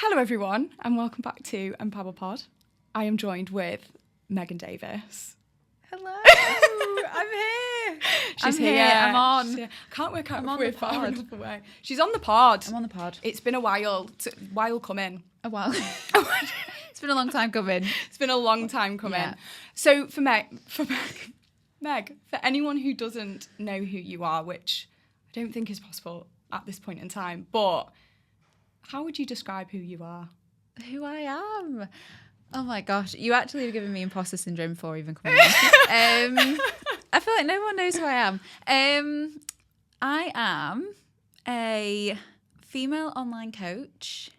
Hello everyone and welcome back to empowerPOD. I am joined with Meg Davis. Hello, I'm here. She's I'm here. here. I'm on. She's here. Can't work out I'm if on we're the far pod. enough away. She's on the pod. I'm on the pod. It's been a while coming. A while. It's been a long time coming. It's been a long time coming. Yeah. So for Meg, for anyone who doesn't know who you are, which I don't think is possible at this point in time, but how would you describe who you are? Who I am. Oh my gosh, you actually have given me imposter syndrome before even coming on. I feel like no one knows who I am. I am a female online coach,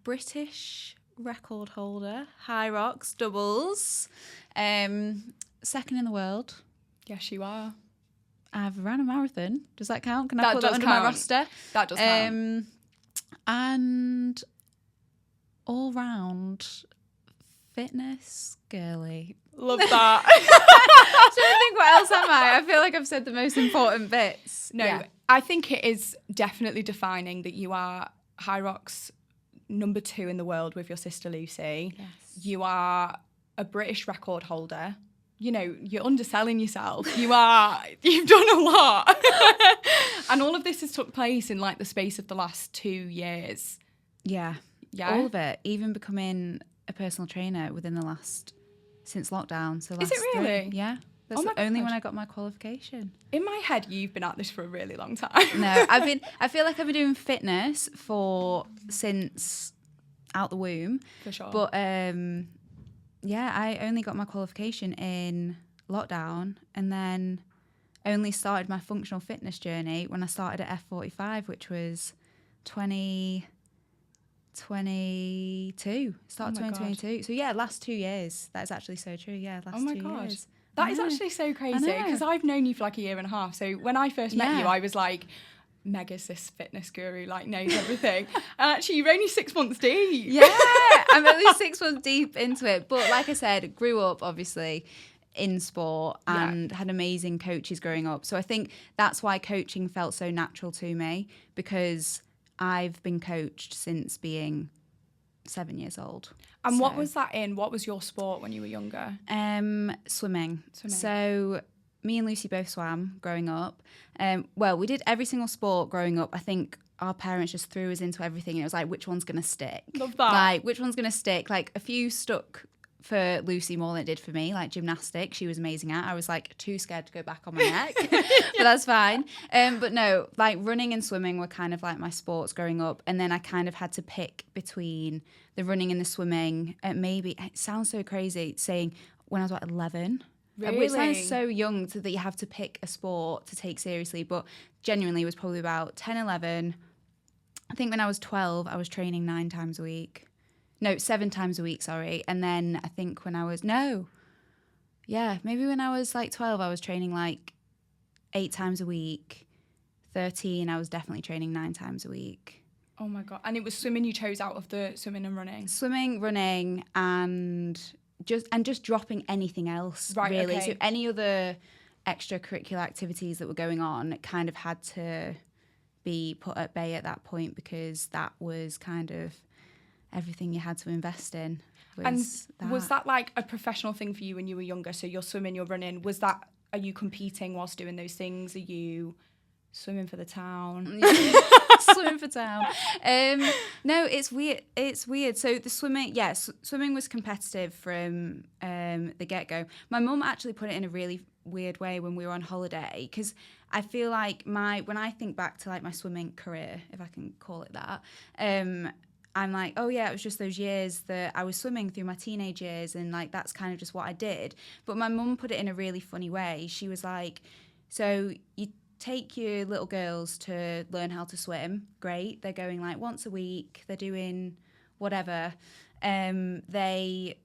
British record holder, HYROX Doubles, second in the world. Yes, you are. I've ran a marathon. Does that count? Can I That put that does under count. my roster? That does count. And all round fitness girly. Love that. I don't think what else am I? I feel like I've said the most important bits. No, Yeah. I think it is definitely defining that you are HYROX number 2 in the world with your sister Lucy. Yes. You are a British record holder. You know, you're underselling yourself. You've done a lot. And all of this has took place in like the space of the last 2 years. Yeah. Yeah. All of it. Even becoming a personal trainer within the since lockdown. So Is it really? Yeah. That's Oh my only God. when I got my qualification. In my head, you've been at this for a really long time. No, I feel like I've been doing fitness since out the womb. For sure. But yeah, I only got my qualification in lockdown and then only started my functional fitness journey when I started at F45, which was 2022. Started Oh my 2022. So yeah, last 2 years. That is actually so true. Yeah, last Oh my 2 God. years. That is actually so crazy know. because I've known you for like a year and a half. So when I first met Yeah. you, I was like, Meg is this fitness guru, like knows everything. And actually, you're only 6 months deep. Yeah, I'm at least 6 months deep into it. But like I said, grew up obviously in sport and had amazing coaches growing up. So I think that's why coaching felt so natural to me because I've been coached since being 7 years old. And what was that in? What was your sport when you were younger? Swimming. Swimming. So me and Lucy both swam growing up. Well, we did every single sport growing up. I think our parents just threw us into everything. And it was like, which one's going to stick? Love that. Like, which one's going to stick? Like, a few stuck for Lucy more than it did for me. Like, gymnastics, she was amazing at. I was, like, too scared to go back on my neck. But that's fine. But no, like, running and swimming were kind of like my sports growing up. And then I kind of had to pick between the running and the swimming. Maybe, it sounds so crazy saying when I was, 11. Really? Which sounds so young that you have to pick a sport to take seriously, but genuinely it was probably about 10, 11. I think when I was 12, I was training 7 times a week, sorry. And then I think when I was, maybe when I was like 12, I was training like 8 times a week. 13, I was definitely training 9 times a week. Oh my God. And it was swimming you chose out of the swimming and running? Swimming, running, and just dropping anything else, Right, really. okay. So any other extracurricular activities that were going on kind of had to be put at bay at that point because that was kind of everything you had to invest in. Was that like a professional thing for you when you were younger? So you're swimming, you're running. Are you competing whilst doing those things? Are you swimming for the town? Swimming for town. No, it's weird. So the swimming, swimming was competitive from the get-go. My mum actually put it in a really weird way when we were on holiday because I feel like when I think back to like my swimming career, if I can call it that, I'm like, oh yeah, it was just those years that I was swimming through my teenage years and like that's kind of just what I did. But my mum put it in a really funny way. She was like, so you take your little girls to learn how to swim. Great. They're going like once a week. They're doing whatever. They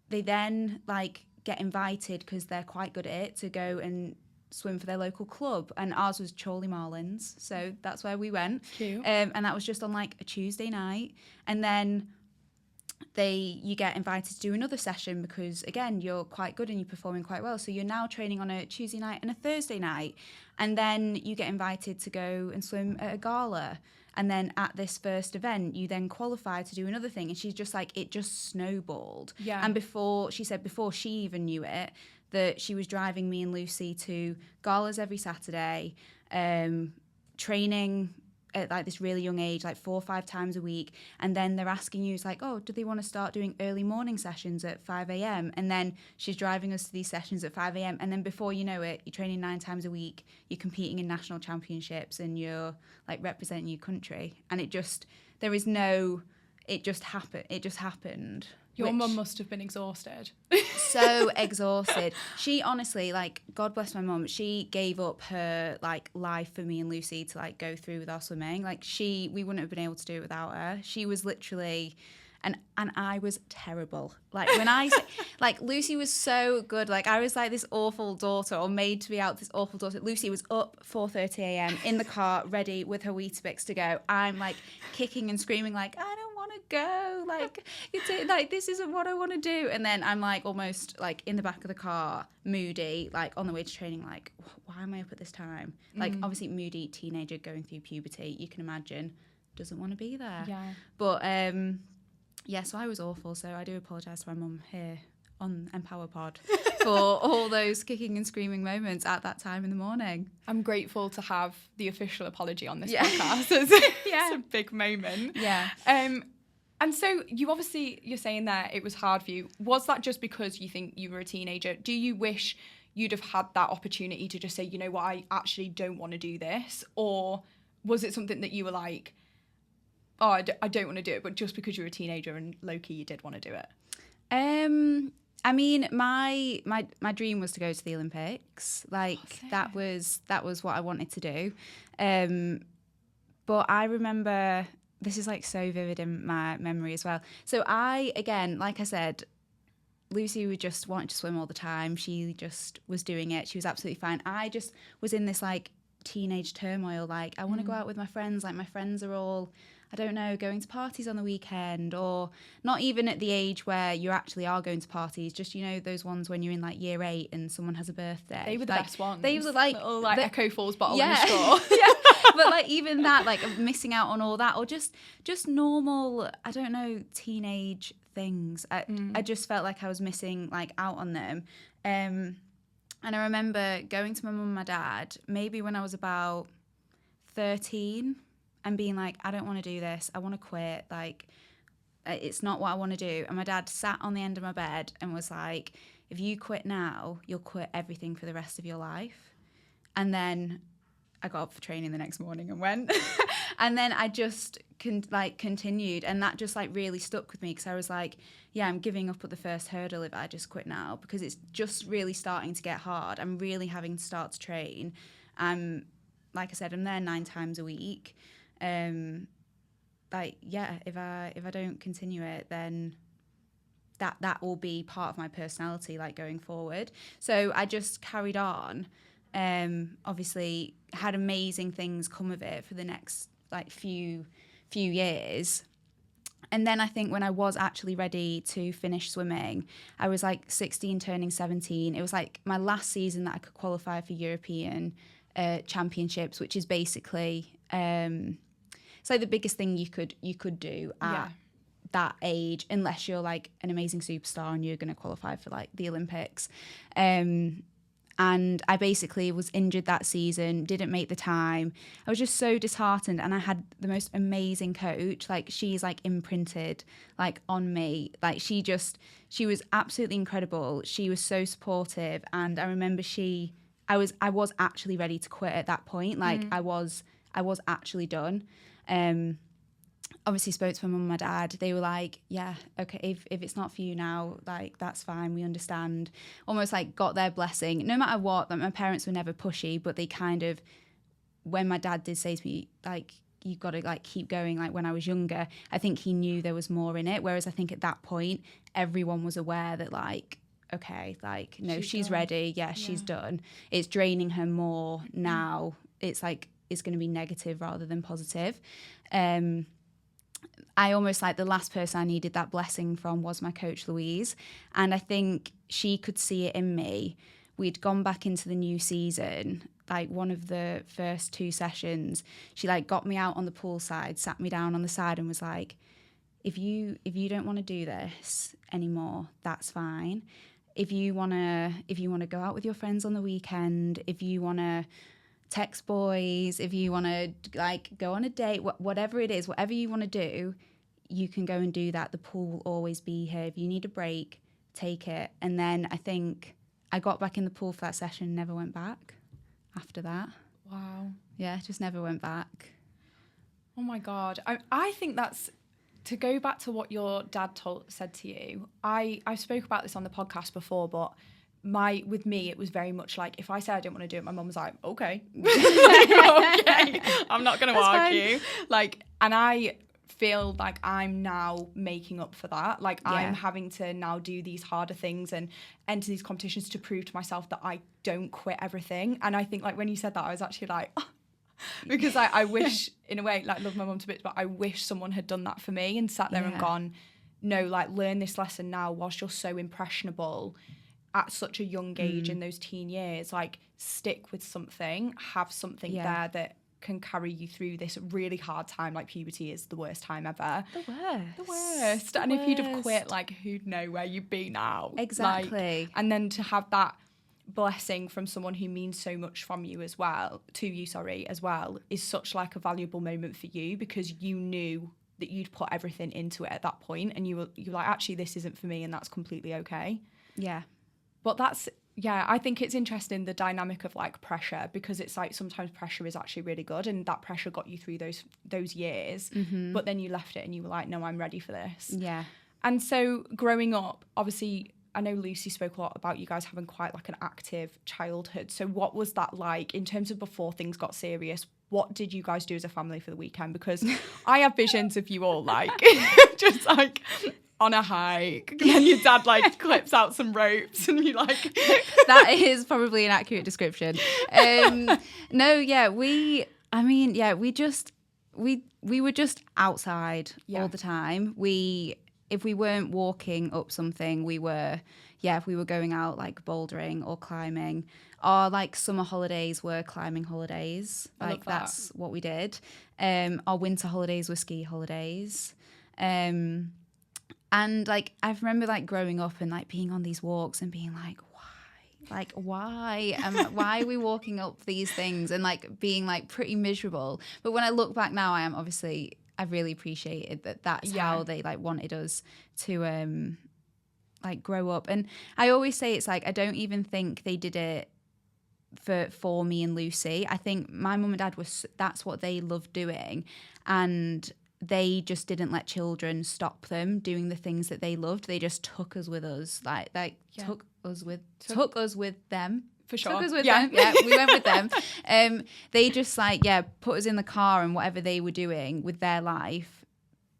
then like get invited because they're quite good at it to go and swim for their local club. And ours was Chorley Marlins. So that's where we went. Cute. And that was just on like a Tuesday night. And then you get invited to do another session because, again, you're quite good and you're performing quite well. So you're now training on a Tuesday night and a Thursday night. And then you get invited to go and swim at a gala. And then at this first event, you then qualify to do another thing. And she's just like, it just snowballed. Yeah. And before she even knew it, that she was driving me and Lucy to galas every Saturday, training at like this really young age, like 4 or 5 times a week. And then they're asking you, it's like, oh, do they want to start doing early morning sessions at 5 a.m? And then she's driving us to these sessions at 5 a.m. And then before you know it, you're training 9 times a week, you're competing in national championships, and you're like representing your country. And it just happened. Your mum must have been exhausted. So exhausted. She honestly, like, God bless my mum, she gave up her like life for me and Lucy to like go through with our swimming. Like we wouldn't have been able to do it without her. She was literally, and I was terrible. Like when I like Lucy was so good. Like I was like this awful daughter, or made to be out this awful daughter. Lucy was up 4:30 a.m. in the car, ready with her Weetabix to go. I'm like kicking and screaming, like, I don't want to go. Like this isn't what I want to do. And then I'm like almost like in the back of the car, moody, like on the way to training, like, why am I up at this time? Like obviously moody teenager going through puberty, you can imagine, doesn't want to be there. Yeah. But yeah, so I was awful. So I do apologise to my mum here on empowerPOD for all those kicking and screaming moments at that time in the morning. I'm grateful to have the official apology on this Yeah. podcast. It's a big moment. Yeah. And so you're saying that it was hard for you. Was that just because you think you were a teenager? Do you wish you'd have had that opportunity to just say, you know what, I actually don't want to do this? Or was it something that you were like, oh, I don't want to do it, but just because you're a teenager and low-key you did want to do it? I mean, my dream was to go to the Olympics. Like that was what I wanted to do. But I remember, this is like so vivid in my memory as well. So again, like I said, Lucy would just want to swim all the time. She just was doing it. She was absolutely fine. I just was in this like teenage turmoil. Like I want to go out with my friends. Like my friends are all, I don't know, going to parties on the weekend, or not even at the age where you actually are going to parties, just, you know, those ones when you're in like year 8 and someone has a birthday. They were the best ones. They were like little like Echo Falls bottle in the straw. straw. Yeah. But like even that, like missing out on all that, or just normal, I don't know, teenage things. I just felt like I was missing like out on them. And I remember going to my mum and my dad, maybe when I was about 13, and being like, I don't want to do this. I want to quit. Like, it's not what I want to do. And my dad sat on the end of my bed and was like, if you quit now, you'll quit everything for the rest of your life. And then I got up for training the next morning and went. And then I just continued. And that just like really stuck with me, because I was like, yeah, I'm giving up at the first hurdle if I just quit now, because it's just really starting to get hard. I'm really having to start to train. Like I said, I'm there 9 times a week. Like, yeah, if I don't continue it, then that will be part of my personality, like going forward. So I just carried on. Obviously had amazing things come of it for the next like few years. And then I think when I was actually ready to finish swimming, I was like 16 turning 17. It was like my last season that I could qualify for European championships, which is basically it's like the biggest thing you could do at that age, unless you're like an amazing superstar and you're going to qualify for like the Olympics. And I basically was injured that season, didn't make the time. I was just so disheartened, and I had the most amazing coach. Like she's like imprinted like on me. Like she was absolutely incredible. She was so supportive, and I remember I was actually ready to quit at that point. Like I was actually done. Obviously spoke to my mum and my dad. They were like, yeah, okay, if it's not for you now, like that's fine, we understand. Almost like got their blessing. No matter what, like my parents were never pushy, but they kind of, when my dad did say to me, like, you've got to like keep going, like when I was younger, I think he knew there was more in it. Whereas I think at that point, everyone was aware that like, okay, like, no, she's ready. Yeah, she's done. It's draining her more now. It's like, it's going to be negative rather than positive. I almost like the last person I needed that blessing from was my coach, Louise. And I think she could see it in me we'd gone back into the new season. Like one of the first 2 sessions, she like got me out on the pool side, sat me down on the side and was like, if you don't want to do this anymore, that's fine. If you wanna go out with your friends on the weekend, if you wanna text boys, if you wanna like go on a date, whatever it is, whatever you wanna do, you can go and do that. The pool will always be here. If you need a break, take it. And then I think I got back in the pool for that session and never went back after that. Wow. Yeah, just never went back. Oh my God. I think that's, to go back to what your dad said to you, I spoke about this on the podcast before, but with me, it was very much like, if I said I didn't want to do it, my mum was like, okay. Okay, I'm not going to argue. Like, and I feel like I'm now making up for that. Like, I'm having to now do these harder things and enter these competitions to prove to myself that I don't quit everything. And I think, like, when you said that, I was actually like, oh, because I wish, in a way, like, love my mum to bits, but I wish someone had done that for me and sat there and gone, no, like, learn this lesson now whilst you're so impressionable at such a young age in those teen years. Like, stick with something, have something there that can carry you through this really hard time. Like, puberty is the worst time ever. The worst. And if you'd have quit, like, who'd know where you'd be now? Exactly. Like, and then to have that blessing from someone who means so much from you as well, is such like a valuable moment for you, because you knew that you'd put everything into it at that point, and you were like, actually, this isn't for me, and that's completely okay. Yeah. But that's, I think it's interesting, the dynamic of like pressure, because it's like sometimes pressure is actually really good, and that pressure got you through those years, but then you left it and you were like, no, I'm ready for this. Yeah. And so growing up, obviously, I know Lucy spoke a lot about you guys having quite like an active childhood. So what was that like in terms of before things got serious? What did you guys do as a family for the weekend? Because I have visions of you all like just like on a hike, and then your dad like clips out some ropes and you like that is probably an accurate description. We were just outside all the time. If we weren't walking up something, we were going out like bouldering or climbing. Our like summer holidays were climbing holidays. Like that's what we did. Our winter holidays were ski holidays. And like I remember like growing up and like being on these walks and being like, why are we walking up these things, and like being like pretty miserable. But when I look back now, I really appreciated that that's how they like wanted us to like grow up. And I always say it's like, I don't even think they did it for me and Lucy. I think my mum and dad that's what they loved doing, and they just didn't let children stop them doing the things that they loved. They just took us with us, took us with them. For sure. Took us with them. Yeah, we went with them. They just put us in the car, and whatever they were doing with their life,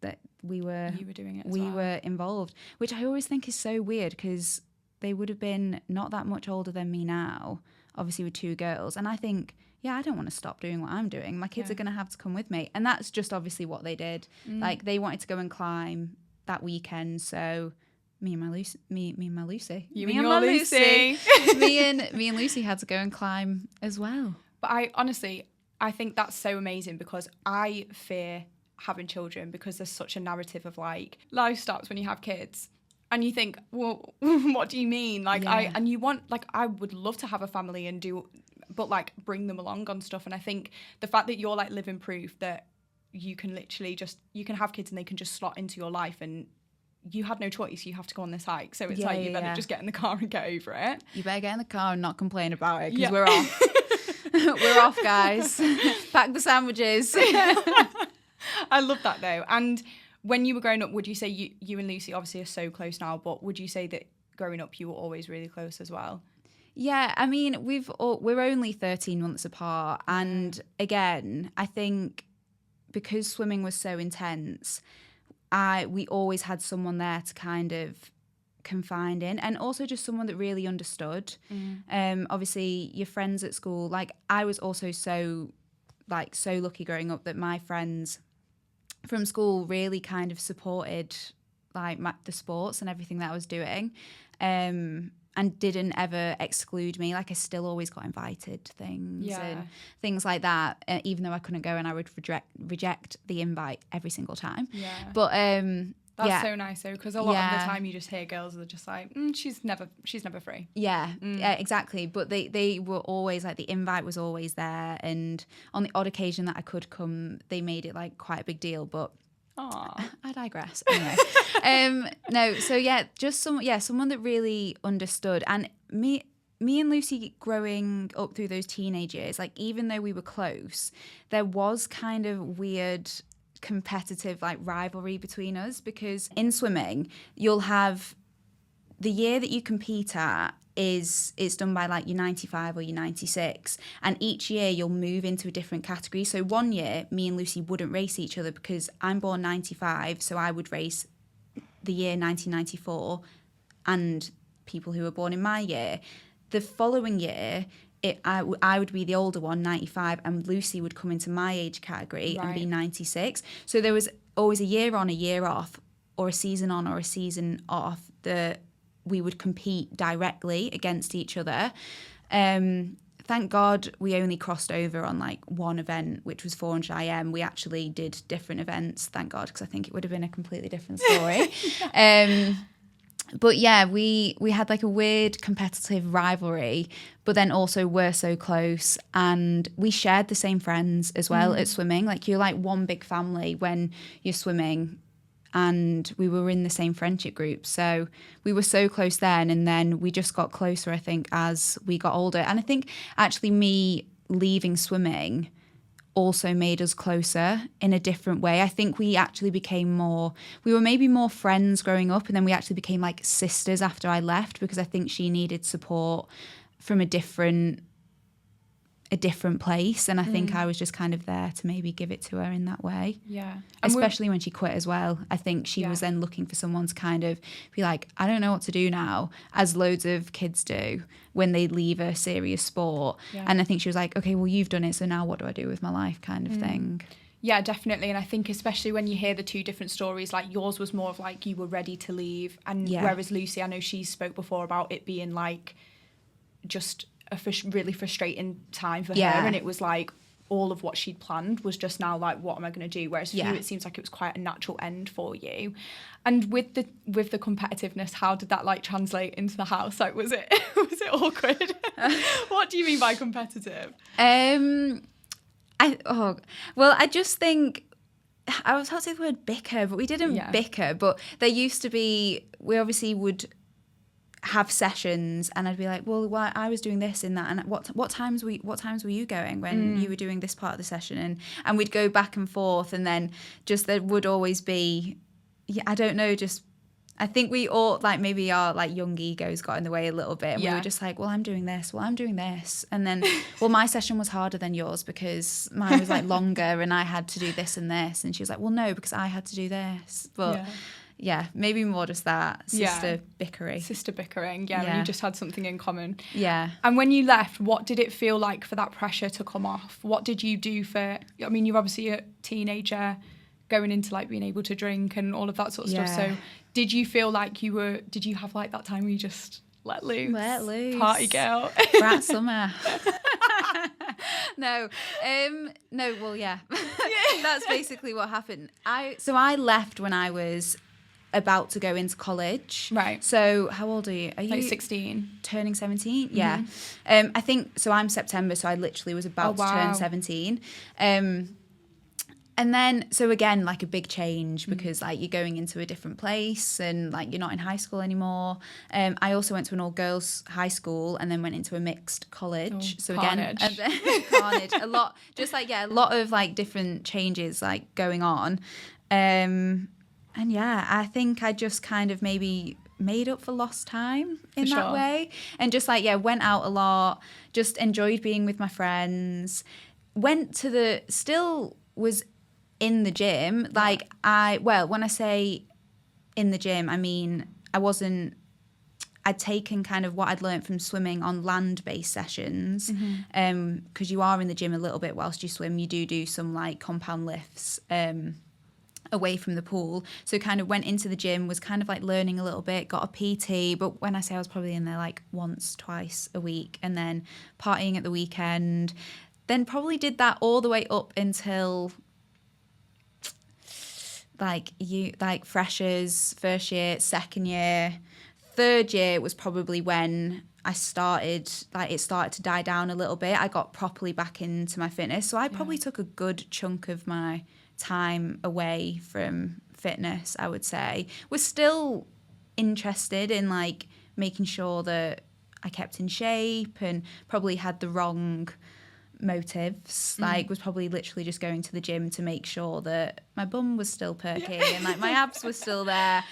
that you were doing it as well. We were involved, which I always think is so weird, because they would have been not that much older than me now, obviously with 2 girls. And I think, I don't want to stop doing what I'm doing. My kids are going to have to come with me. And that's just obviously what they did. Like, they wanted to go and climb that weekend, so me and my Lucy. Me and Lucy. Me and Lucy had to go and climb as well. But I think that's so amazing, because I fear having children, because there's such a narrative of like life stops when you have kids. And you think, well, what do you mean? Like, you want, like, I would love to have a family and but like bring them along on stuff. And I think the fact that you're like living proof that you can literally you can have kids and they can just slot into your life, and you had no choice. You have to go on this hike. So it's you better just get in the car and get over it. You better get in the car and not complain about it, because we're off. We're off, guys. Pack the sandwiches. I love that though. And when you were growing up, would you say you and Lucy obviously are so close now, but would you say that growing up you were always really close as well? Yeah, I mean, we're only 13 months apart. And again, I think because swimming was so intense, we always had someone there to kind of confide in, and also just someone that really understood. Obviously, your friends at school, like I was also so lucky growing up that my friends from school really kind of supported like the sports and everything that I was doing. And and didn't ever exclude me. Like I still always got invited to things and things like that, even though I couldn't go, and I would reject the invite every single time. Yeah. But that's so nice though, because a lot of the time you just hear girls that are just like, she's never free. Yeah, exactly. But they were always like, the invite was always there, and on the odd occasion that I could come, they made it like quite a big deal. But I digress. Anyway, no. So yeah, just someone that really understood. And me and Lucy growing up through those teenage years, like even though we were close, there was kind of weird competitive like rivalry between us, because in swimming you'll have the year that you compete at it's done by like your 95 or your 96, and each year you'll move into a different category. So one year me and Lucy wouldn't race each other because I'm born 95, so I would race the year 1994 and people who were born in my year. The following year I would be the older one, 95, and Lucy would come into my age category and be 96. So there was always a year on, a year off, or a season on or a season off that we would compete directly against each other. Thank God we only crossed over on like one event, which was 400 IM. We actually did different events, thank God, because I think it would have been a completely different story. But yeah, we had like a weird competitive rivalry, but then also we're so close, and we shared the same friends as well at swimming. Like you're like one big family when you're swimming, and we were in the same friendship group. So we were so close then, and then we just got closer, I think, as we got older. And I think actually me leaving swimming also made us closer in a different way. I think we actually became we were maybe more friends growing up, and then we actually became like sisters after I left, because I think she needed support from a different place, and I think I was just kind of there to maybe give it to her in that way. Yeah. Especially when she quit as well. I think she was then looking for someone to kind of be like, I don't know what to do now, as loads of kids do when they leave a serious sport. Yeah. And I think she was like, okay, well, you've done it, so now what do I do with my life, kind of thing. Yeah, definitely. And I think especially when you hear the two different stories, like yours was more of like you were ready to leave, and whereas Lucy, I know she spoke before about it being like just a really frustrating time for her, and it was like all of what she'd planned was just now like, what am I going to do? Whereas for you, it seems like it was quite a natural end for you. And with the competitiveness, how did that like translate into the house? Like, was it awkward? What do you mean by competitive? I just think, I was about to say the word bicker, but we didn't bicker. But there used to be, we obviously would have sessions, and I'd be like, well, I was doing this and that, and what times were you going when you were doing this part of the session, and we'd go back and forth, and then just there would always be, I don't know, just I think we all like maybe our like young egos got in the way a little bit, and we were just like, well, I'm doing this, and then well, my session was harder than yours because mine was like longer and I had to do this and this, and she was like, well, no, because I had to do this. But yeah, maybe more just that sister bickering. When you just had something in common. Yeah. And when you left, what did it feel like for that pressure to come off? What did you do I mean, you're obviously a teenager going into like being able to drink and all of that sort of stuff. So did you feel like did you have like that time where you just let loose? Let loose. Party girl. Rat summer. No, well, yeah. That's basically what happened. I left when I was about to go into college. Right. So how old are you? Are you like 16? Turning 17? Yeah. I think, so I'm September, so I literally was about to turn 17. And then, so again, like a big change because like you're going into a different place and like you're not in high school anymore. I also went to an all-girls high school and then went into a mixed college. Oh, so carnage. Again, carnage. A lot of like different changes like going on. And yeah, I think I just kind of maybe made up for lost time in that way. And just like, went out a lot, just enjoyed being with my friends, still was in the gym. Like when I say in the gym, I mean, I'd taken kind of what I'd learned from swimming on land-based sessions, because you are in the gym a little bit whilst you swim. You do some like compound lifts, away from the pool. So kind of went into the gym, was kind of like learning a little bit, got a PT. But when I say I was probably in there like once, twice a week, and then partying at the weekend, then probably did that all the way up until like freshers, first year, second year. Third year was probably when I started, like it started to die down a little bit. I got properly back into my fitness. So I probably took a good chunk of my time away from fitness, I would say. Was still interested in like making sure that I kept in shape, and probably had the wrong motives. Like was probably literally just going to the gym to make sure that my bum was still perky and like my abs were still there.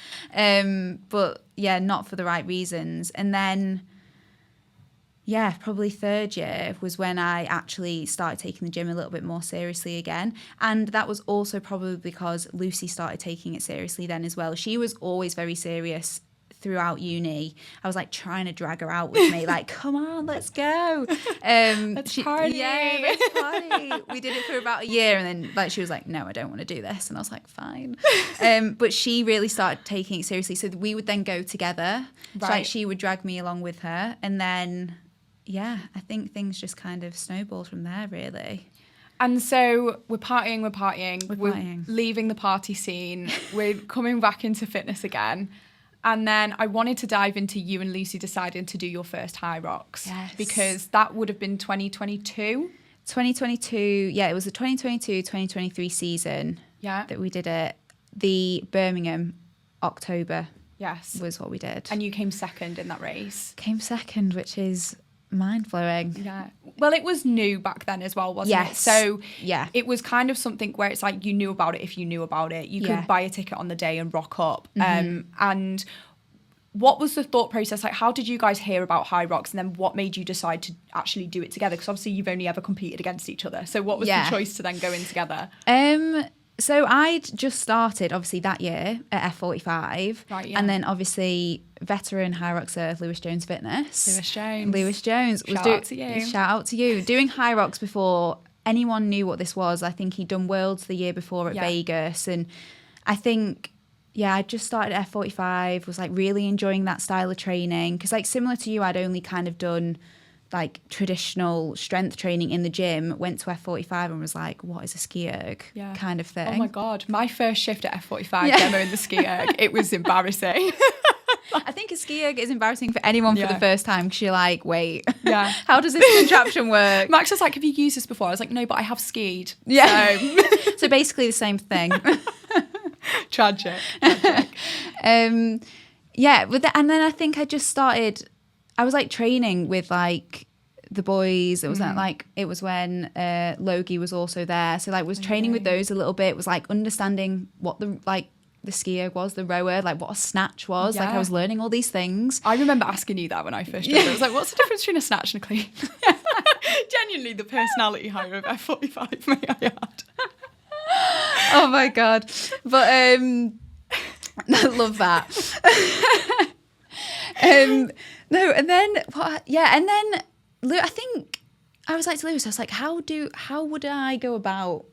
But yeah, not for the right reasons. And then probably third year was when I actually started taking the gym a little bit more seriously again. And that was also probably because Lucy started taking it seriously then as well. She was always very serious throughout uni. I was like trying to drag her out with me, like, come on, let's go. Let's party. Yeah, let's party. We did it for about a year, and then like she was like, no, I don't want to do this. And I was like, fine. But she really started taking it seriously. So we would then go together. Right. So like she would drag me along with her. And then, I think things just kind of snowballed from there, really. And so we're partying. We're leaving the party scene. We're coming back into fitness again. And then I wanted to dive into you and Lucy deciding to do your first HYROX. Yes. Because that would have been 2022. 2022, it was the 2022-2023 season that we did it. The Birmingham, October was what we did. And you came second in that race. Came second, which is mind-blowing. Yeah. Well, it was new back then as well, wasn't it? So it was kind of something where it's like you knew about it if you knew about it. You could buy a ticket on the day and rock up. And what was the thought process? Like, how did you guys hear about HYROX, and then what made you decide to actually do it together? Because obviously you've only ever competed against each other. So what was the choice to then go in together? So I'd just started, obviously, that year at F45. Right, yeah. And then, obviously, veteran HYROXer Lewis Jones Fitness. Lewis Jones. Shout out to you. Shout out to you. Doing HYROX before anyone knew what this was. I think he'd done Worlds the year before at Vegas. And I think, I just started at F45, was, like, really enjoying that style of training. Because, like, similar to you, I'd only kind of done like traditional strength training in the gym, went to F45 and was like, what is a ski erg kind of thing. Oh my God. My first shift at F45 demo in the ski erg, it was embarrassing. I think a ski erg is embarrassing for anyone for the first time, because you're like, wait, how does this contraption work? Max was like, have you used this before? I was like, no, but I have skied. Yeah. So basically the same thing. Tragic. And then I think I just started, I was like training with like the boys. It was it was when Logie was also there. So like was training with those a little bit, was like understanding what the skier was, the rower, like what a snatch was. Like I was learning all these things. I remember asking you that when I first joined. I was like, what's the difference between a snatch and a clean? Genuinely the personality hire of F45, may I add. Oh my God. But I love that. No, and then and then I think I was like to Lewis, I was like, how would I go about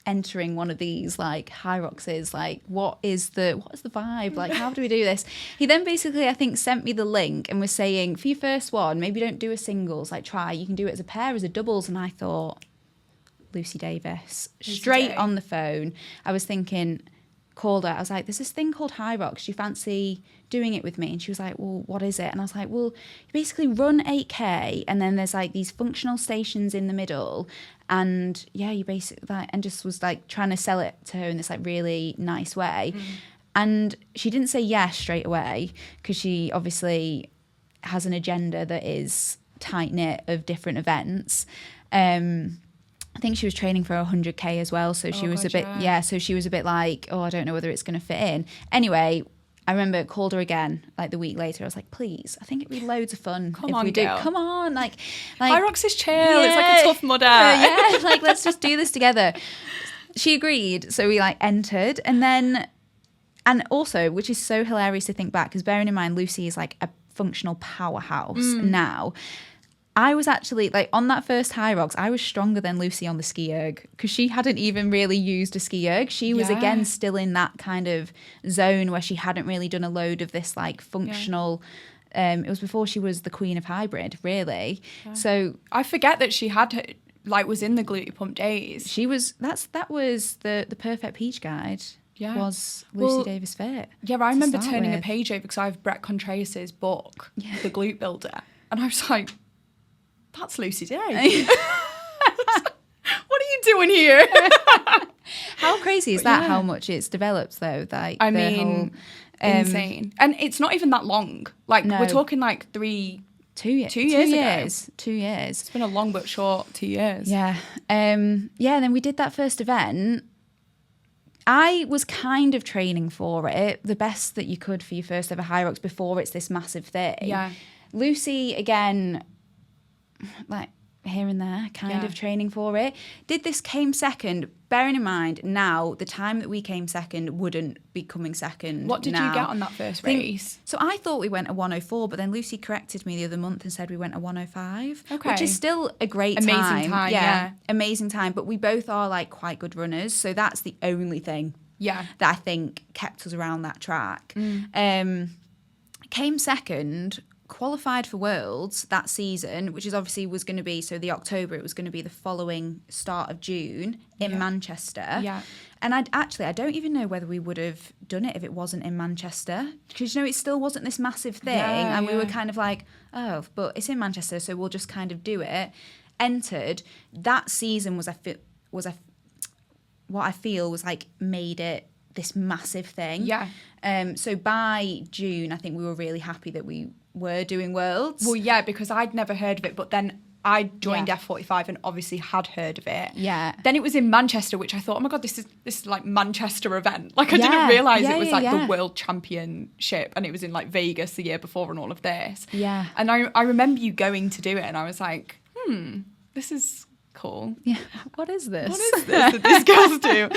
entering one of these like HYROXes? Like, what is the vibe? Like, how do we do this? He then basically, I think, sent me the link and was saying, for your first one, maybe don't do a singles, like try, you can do it as a pair, as a doubles. And I thought, Lucy Davis, straight on the phone. I was thinking, called her. I was like, there's this thing called HYROX. Do you fancy doing it with me? And she was like, well, what is it? And I was like, well, you basically run 8K and then there's like these functional stations in the middle. And you basically and just was like trying to sell it to her in this like really nice way. And she didn't say yes straight away, because she obviously has an agenda that is tight knit of different events. I think she was training for 100K as well, so she was a bit, so she was a bit like, oh, I don't know whether it's going to fit in. Anyway, I remember called her again, like the week later. I was like, please, I think it'd be loads of fun if we do. Come on, like HYROX is chill. It's like a tough mudder. Like let's just do this together. She agreed, so we like entered, and also, which is so hilarious to think back, because bearing in mind Lucy is like a functional powerhouse now. I was actually, like, on that first Hyrox, I was stronger than Lucy on the ski erg because she hadn't even really used a ski erg. She was, again, still in that kind of zone where she hadn't really done a load of this, like, functional... it was before she was the queen of hybrid, really. Yeah. So I forget that she had, like, was in the glute pump days. She was, that was the perfect peach guide. Yeah. Was Lucy Davis fit. Yeah, I remember turning a page over because I have Brett Contreras' book, The Glute Builder. And I was like... That's Lucy Day. What are you doing here? How crazy is that? How much it's developed, though? Like, I mean, insane. And it's not even that long. Like, we're talking like 2 years. 2 years ago. 2 years. It's been a long but short 2 years. Yeah. And then we did that first event. I was kind of training for it, the best that you could for your first ever Hyrox before it's this massive thing. Yeah. Lucy, again... like here and there, kind of training for it. Came second. Bearing in mind now, the time that we came second wouldn't be coming second. What did you get on that first race? So I thought we went a 104, but then Lucy corrected me the other month and said we went a 105, which is still a great time. Amazing time, yeah. Amazing time. But we both are like quite good runners, so that's the only thing that I think kept us around that track. Came second. Qualified for Worlds that season, which is obviously was going to be, so the October, it was going to be the following start of June in Manchester. Yeah. And I don't even know whether we would have done it if it wasn't in Manchester. Because, it still wasn't this massive thing. And we were kind of like, oh, but it's in Manchester, so we'll just kind of do it. Entered. That season what I feel was like made it this massive thing. Yeah. So by June, I think we were really happy that we were doing Worlds. Well, yeah, because I'd never heard of it, but then I joined F45 and obviously had heard of it. Yeah. Then it was in Manchester, which I thought, oh my God, this is like Manchester event. Like I didn't realise it was like the World Championship, and it was in like Vegas the year before and all of this. Yeah. And I remember you going to do it and I was like, this is cool. Yeah. What is this? What is this that these girls do?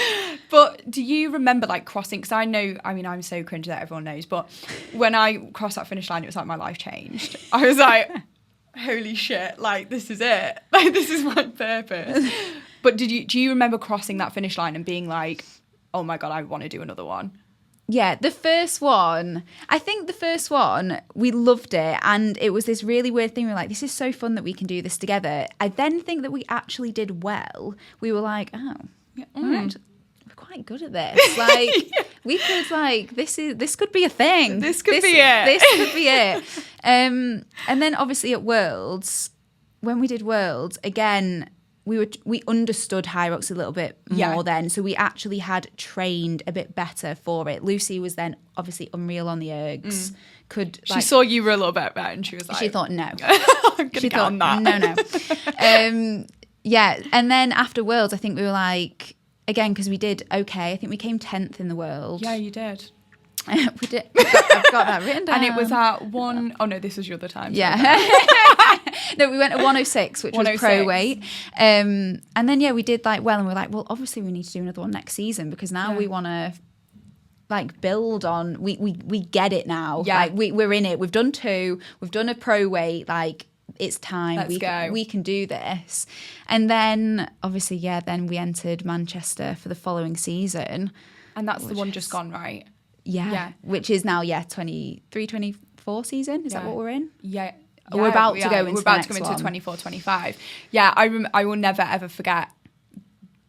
But do you remember like crossing? Because I'm so cringe that everyone knows, but when I crossed that finish line, it was like my life changed. I was like, holy shit, like this is it. Like this is my purpose. But do you remember crossing that finish line and being like, oh my God, I want to do another one? Yeah, the first one, we loved it. And it was this really weird thing. We were like, this is so fun that we can do this together. I then think that we actually did well. We were like, oh, we're quite good at this. Like, we could, like, this could be a thing. This could be it. This could be it. And then obviously at Worlds, when we did Worlds, again... We understood Hyrox a little bit more then, so we actually had trained a bit better for it. Lucy was then obviously unreal on the ergs. She saw you were a little bit better, and she was like, she thought no, I'm gonna get on that. No. And then after Worlds, I think we were like, again, because we did okay. I think we came 10th in the world. Yeah, you did. We did. I've got that written down. And it was at one... Oh, no, this was your other time. Yeah. No, we went at 106, which was pro weight. And then, we did like well, and we're like, well, obviously we need to do another one next season because now we want to like build on... We get it now. Yeah. Like, we're in it. We've done 2. We've done a pro weight. Like, it's time. Let's go. We can do this. And then, obviously, then we entered Manchester for the following season. And that's the one just gone, right? Yeah, which is now 23-24 season. Is that what we're in? Yeah. We're about to go into 24-25. Yeah, I will never ever forget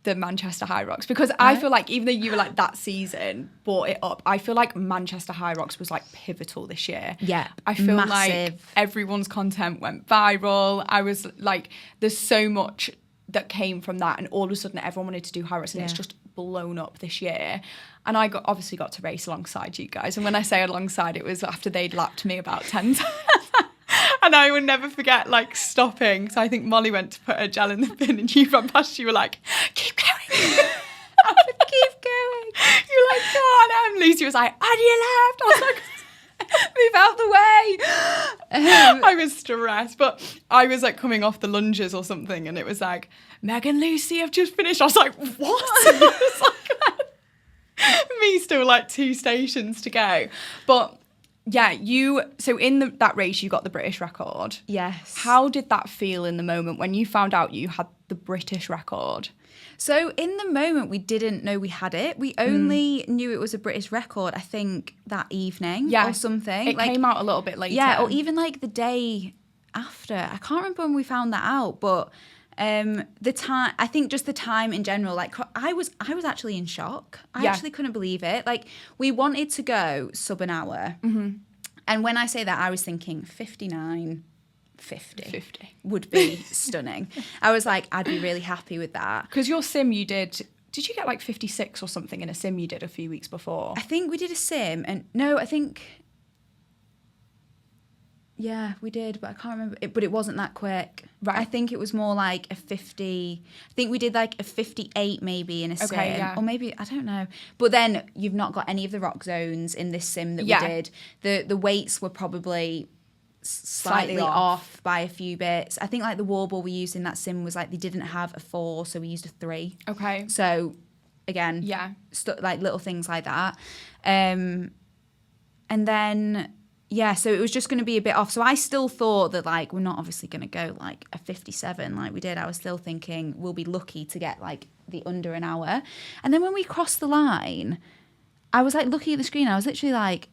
the Manchester Hyrox because I feel like even though you were like that season brought it up, I feel like Manchester Hyrox was like pivotal this year. Yeah, I feel like everyone's content went viral. I was like, there's so much that came from that, and all of a sudden everyone wanted to do Hyrox, and it's just blown up this year. And I obviously got to race alongside you guys. And when I say alongside, it was after they'd lapped me about 10 times. And I will never forget, like, stopping. So I think Molly went to put her gel in the bin and you ran past, you were like, keep going. Keep going. You were like, go on. And Lucy was like, on your left. I was like, move out the way. I was stressed. But I was, like, coming off the lunges or something. And it was like, Meg and Lucy have just finished. I was like, what? It was like, me still like 2 stations to go. But Yeah, so in that race, you got the British record. Yes. How did that feel in the moment when you found out you had the British record? So in the moment, we didn't know we had it. We only knew it was a British record, I think, that evening or something. It came out a little bit later. Yeah, or even like the day after. I can't remember when we found that out, but the time, I think just the time in general, like I was actually in shock. I actually couldn't believe it. Like we wanted to go sub an hour. Mm-hmm. And when I say that, I was thinking 59.50 would be stunning. I was like, I'd be really happy with that. Because your sim you did you get like 56 or something in a sim you did a few weeks before? I think we did a sim and no, I think... Yeah, we did, but I can't remember. But it wasn't that quick. Right. I think it was more like a 50. I think we did like a 58 maybe in a sim. Yeah. Or maybe, I don't know. But then you've not got any of the rock zones in this sim that we did. The weights were probably slightly off by a few bits. I think like the wall ball we used in that sim was like they didn't have a 4, so we used a 3. Okay. So, again, like little things like that. And then... Yeah, so it was just going to be a bit off. So I still thought that, like, we're not obviously going to go, like, a 57 like we did. I was still thinking we'll be lucky to get, like, the under an hour. And then when we crossed the line, I was, like, looking at the screen. I was literally like,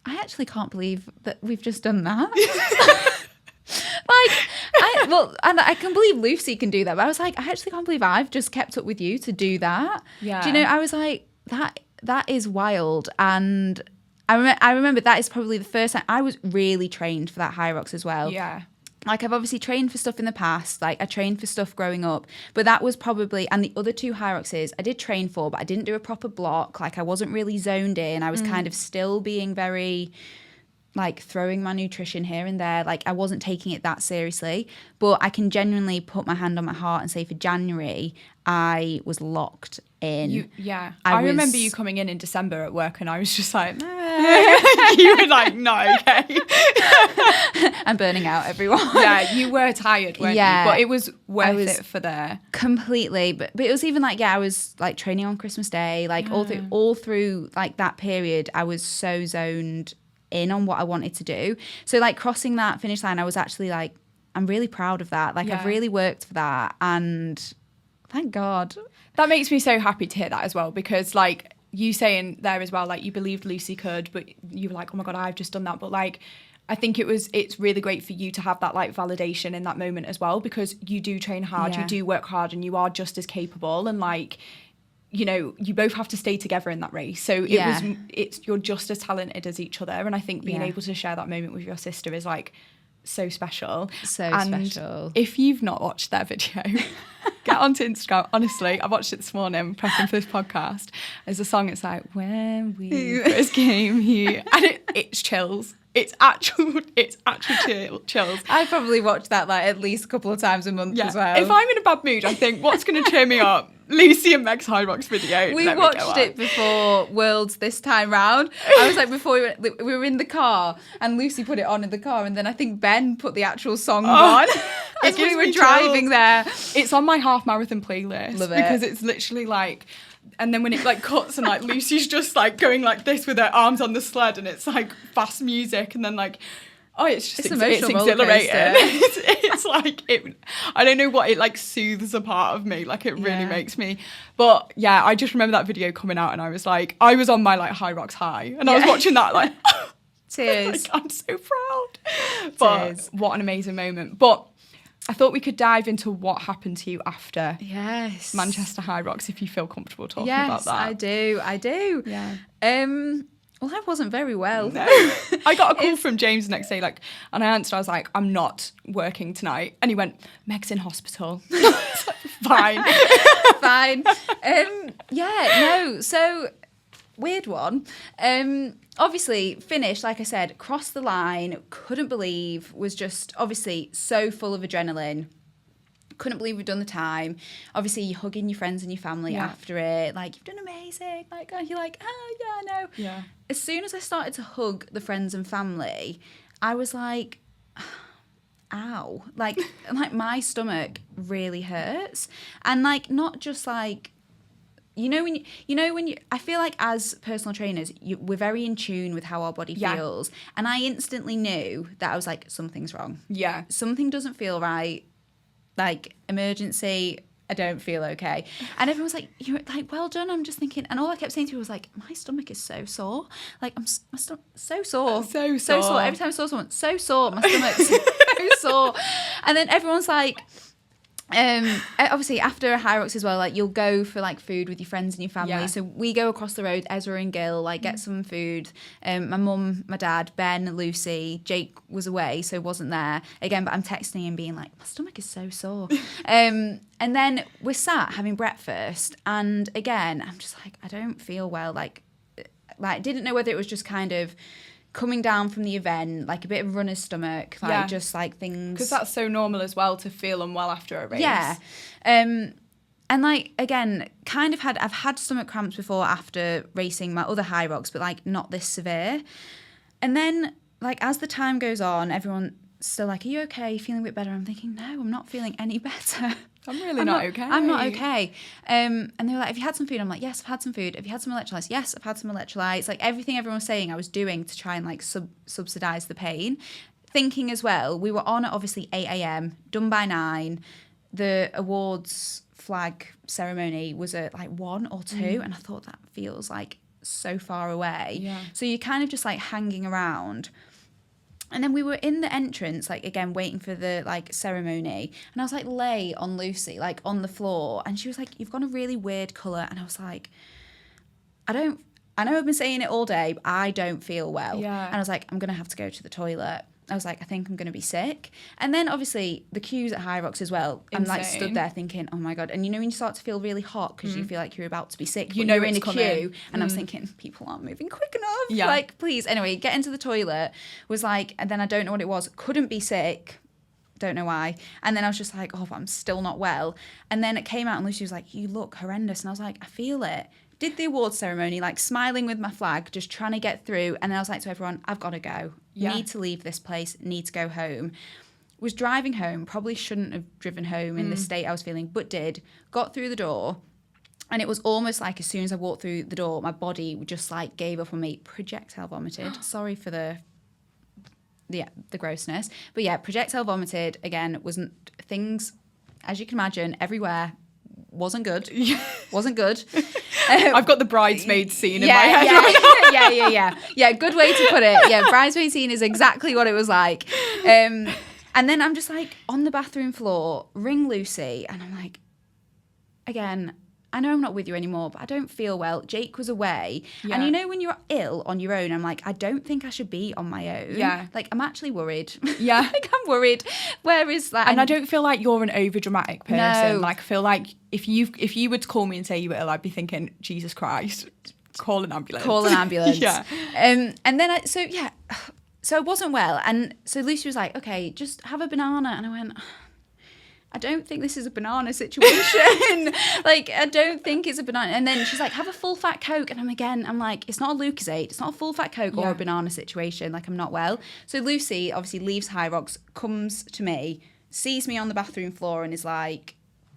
I actually can't believe that we've just done that. And I can believe Lucy can do that. But I was like, I actually can't believe I've just kept up with you to do that. Yeah. Do you know, I was like, that is wild. And... I remember that is probably the first time I was really trained for that HYROX as well. Yeah. Like I've obviously trained for stuff in the past. Like I trained for stuff growing up, but that was probably, and the other 2 HYROXes I did train for, but I didn't do a proper block. Like I wasn't really zoned in. I was kind of still being very like throwing my nutrition here and there. Like I wasn't taking it that seriously, but I can genuinely put my hand on my heart and say for January, I was locked in. I remember you coming in December at work and I was just like, nah. You were like, not okay. I'm burning out, everyone. Yeah, you were tired, weren't you? But it was worth it for the... Completely. But it was even like, I was like training on Christmas Day, like all through like that period, I was so zoned in on what I wanted to do. So like crossing that finish line, I was actually like, I'm really proud of that. Like I've really worked for that and thank God. That makes me so happy to hear that as well, because like you saying there as well, like you believed Lucy could, but you were like, oh my God, I've just done that. But like, I think it's really great for you to have that like validation in that moment as well, because you do train hard, you do work hard, and you are just as capable. And like, you know, you both have to stay together in that race. So you're just as talented as each other. And I think being able to share that moment with your sister is like so special. Special. If you've not watched their video, get onto Instagram. Honestly, I watched it this morning prepping for this podcast. There's a song, it's like, when we first came here. And it's chills. It's actual chills. I probably watch that like at least a couple of times a month as well. If I'm in a bad mood, I think, what's going to cheer me up? Lucy and Meg's HYROX video. We watched it before Worlds this time round. I was like, before we were in the car and Lucy put it on in the car, and then I think Ben put the actual song on as we were driving there. It's on my half marathon playlist. Love it. Because it's literally like, and then when it like cuts and like Lucy's just like going like this with her arms on the sled, and it's like fast music, and then like, oh, it's just it's exhilarating. It's like I don't know what, it like soothes a part of me. Like it really makes me. But yeah, I just remember that video coming out, and I was like, I was on my like HYROX high, and I was watching that like tears. Like, I'm so proud. But what an amazing moment. But I thought we could dive into what happened to you after Manchester HYROX, if you feel comfortable talking about that. Yes, I do. Yeah. Well, I wasn't very well. No. I got a call from James the next day, like, and I answered. I was like, I'm not working tonight. And he went, Meg's in hospital. Fine. Fine. So weird one. Obviously finished, like I said, crossed the line, couldn't believe, was just obviously so full of adrenaline. Couldn't believe we'd done the time. Obviously, you're hugging your friends and your family after it. Like, you've done amazing. Like, you're like, oh, yeah, I know. Yeah. As soon as I started to hug the friends and family, I was like, ow. Like my stomach really hurts. And, like, not just, like, I feel like as personal trainers, we're very in tune with how our body feels. And I instantly knew that I was like, something's wrong. Yeah. Something doesn't feel right. Like, emergency, I don't feel okay. And everyone was like, you're like, well done. I'm just thinking, and all I kept saying to people was like, my stomach is so sore. Like, my stomach so sore. So sore. Every time I saw someone, so sore. My stomach's so sore. And then everyone's like, obviously after a Hyrox as well, like you'll go for like food with your friends and your family. Yeah. So we go across the road, Ezra and Gil, like get some food. My mum, my dad, Ben, Lucy, Jake was away, so wasn't there again. But I'm texting and being like, my stomach is so sore. And then we're sat having breakfast, and again, I'm just like, I don't feel well. Like didn't know whether it was just kind of coming down from the event, like a bit of runner's stomach, like just like things. Because that's so normal as well to feel unwell after a race. Yeah. And like, again, I've had stomach cramps before after racing my other Hyrox, but like not this severe. And then like as the time goes on, everyone's still like, are you okay? Feeling a bit better? I'm thinking, no, I'm not feeling any better. I'm not okay. I'm not okay. And they were like, have you had some food? I'm like, yes, I've had some food. Have you had some electrolytes? Yes, I've had some electrolytes. Like everything everyone was saying I was doing to try and like subsidise the pain. Thinking as well, we were on at obviously 8 a.m, done by 9. The awards flag ceremony was at like 1 or 2. And I thought that feels like so far away. Yeah. So you're kind of just like hanging around. And then we were in the entrance, like, again, waiting for the, like, ceremony. And I was, like, lay on Lucy, like, on the floor. And she was like, you've got a really weird colour. And I was like, I know I've been saying it all day, but I don't feel well. Yeah. And I was like, I'm going to have to go to the toilet. I was like, I think I'm going to be sick. And then, obviously, the queues at Hyrox as well. I'm, like, stood there thinking, oh, my God. And, you know, when you start to feel really hot because you feel like you're about to be sick, you know you're in a coming. queue. And I was thinking, people aren't moving quick enough. Yeah. Like, please. Anyway, get into the toilet. Was like, and then I don't know what it was. Couldn't be sick. Don't know why. And then I was just like, oh, but I'm still not well. And then it came out and Lucy was like, you look horrendous. And I was like, I feel it. Did the awards ceremony, like smiling with my flag, just trying to get through. And then I was like to everyone, I've got to go. Yeah. Need to leave this place. Need to go home. Was driving home. Probably shouldn't have driven home in the state I was feeling, but did. Got through the door. And it was almost like as soon as I walked through the door, my body just like gave up on me. Projectile vomited. Sorry for the grossness. But yeah, projectile vomited. Again, wasn't things, as you can imagine, everywhere. Wasn't good. Wasn't good. I've got the bridesmaid scene in my head. Yeah, good way to put it. Yeah, bridesmaid scene is exactly what it was like. And then I'm just like on the bathroom floor, ring Lucy, and I'm like, again, I know I'm not with you anymore, but I don't feel well. Jake was away. Yeah. And you know when you're ill on your own, I'm like, I don't think I should be on my own. Yeah. Like, I'm actually worried. Yeah. Like, I'm worried. Where is that? And I don't feel like you're an overdramatic person. No. Like, I feel like if you were to call me and say you were ill, I'd be thinking, Jesus Christ, call an ambulance. Call an ambulance. Yeah. And then so I wasn't well. And so Lucy was like, okay, just have a banana. And I went, I don't think this is a banana situation. Like, I don't think it's a banana. And then she's like, have a full fat Coke. And I'm like, it's not a Lucozade. It's not a full fat Coke or a banana situation. Like, I'm not well. So Lucy obviously leaves Hyrox, comes to me, sees me on the bathroom floor and is like,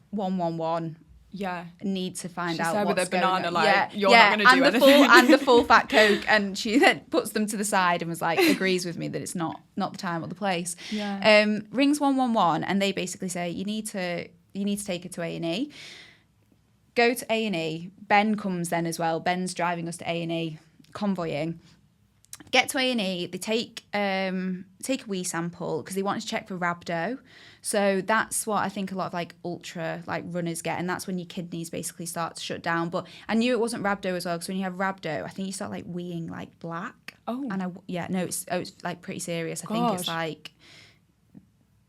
111. Yeah. Need to find out said what's with a banana, going on. like, you're not going to do anything. And the full fat Coke. And she then puts them to the side and was like, agrees with me that it's not the time or the place. Yeah. Rings 111 and they basically say, you need to take her to A&E. Go to A&E. Ben comes then as well. Ben's driving us to A&E, convoying. Get to A&E, they take a wee sample because they wanted to check for rhabdo. So that's what I think a lot of like ultra like runners get, and that's when your kidneys basically start to shut down. But I knew it wasn't rhabdo as well because when you have rhabdo, I think you start like weeing like black. Oh. And it's like pretty serious. I Gosh. think it's like.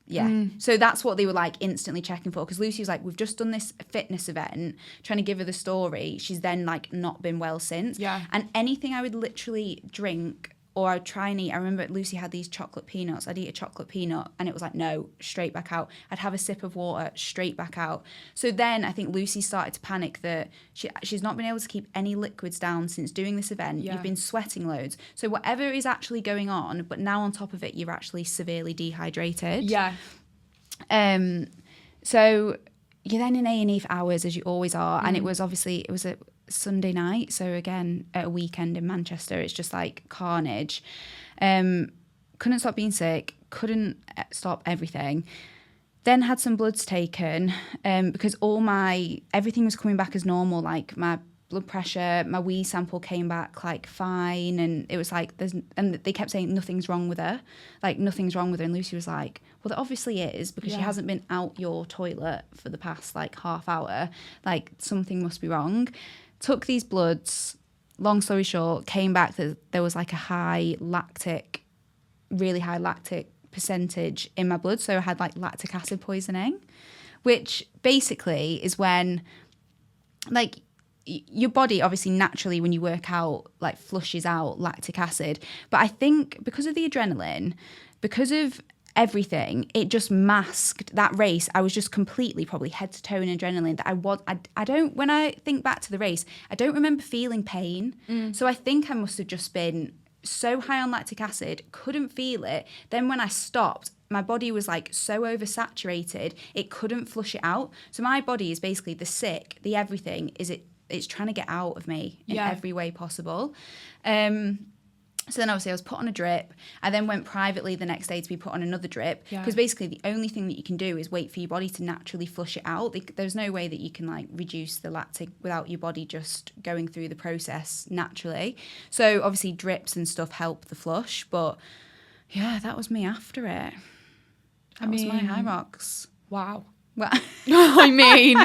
Yeah. So that's what they were like instantly checking for because Lucy was like, we've just done this fitness event, trying to give her the story. She's then like not been well since. Yeah. And anything I would literally drink or I'd try and eat. I remember Lucy had these chocolate peanuts. I'd eat a chocolate peanut and it was like, no, straight back out. I'd have a sip of water, straight back out. So then I think Lucy started to panic that she's not been able to keep any liquids down since doing this event. Yeah. You've been sweating loads. So whatever is actually going on, but now on top of it, you're actually severely dehydrated. Yeah. So you're then in A&E for hours, as you always are. And it was a Sunday night. So again, at a weekend in Manchester, it's just like carnage. Couldn't stop being sick. Couldn't stop everything. Then had some bloods taken because everything was coming back as normal. Like my blood pressure, my wee sample came back like fine, and it was like and they kept saying nothing's wrong with her, like nothing's wrong with her. And Lucy was like, well, there obviously is, because she hasn't been out your toilet for the past like half hour. Like something must be wrong. Took these bloods. Long story short, came back that there was like a really high lactic percentage in my blood. So I had like lactic acid poisoning, which basically is when like your body obviously naturally when you work out like flushes out lactic acid. But I think because of the adrenaline, because of everything, it just masked that race. I was just completely probably head to toe in adrenaline that I don't, when I think back to the race, I don't remember feeling pain. So I think I must have just been so high on lactic acid, couldn't feel it. Then when I stopped, my body was like so oversaturated, it couldn't flush it out. So my body is basically the sick, the everything, it's trying to get out of me in every way possible. So then obviously I was put on a drip. I then went privately the next day to be put on another drip, because basically the only thing that you can do is wait for your body to naturally flush it out. There's no way that you can like reduce the lactic without your body just going through the process naturally. So obviously drips and stuff help the flush, but yeah, that was me after it. That was my HYROX. Wow. Well, I mean...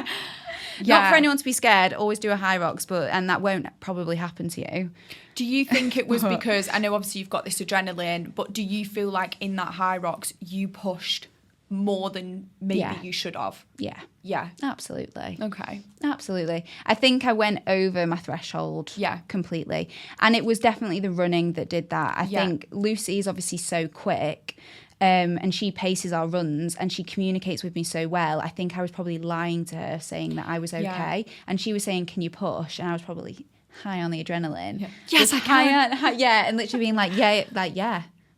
Not for anyone to be scared, always do a HYROX, and that won't probably happen to you. Do you think it was because, I know obviously you've got this adrenaline, but do you feel like in that HYROX you pushed more than maybe you should have? Yeah. Yeah. Absolutely. Okay. Absolutely. I think I went over my threshold completely. And it was definitely the running that did that. I think Lucy is obviously so quick. And she paces our runs and she communicates with me so well. I think I was probably lying to her saying that I was okay. And she was saying, can you push? And I was probably high on the adrenaline. Yeah. Yes, I can. And literally being like, yeah.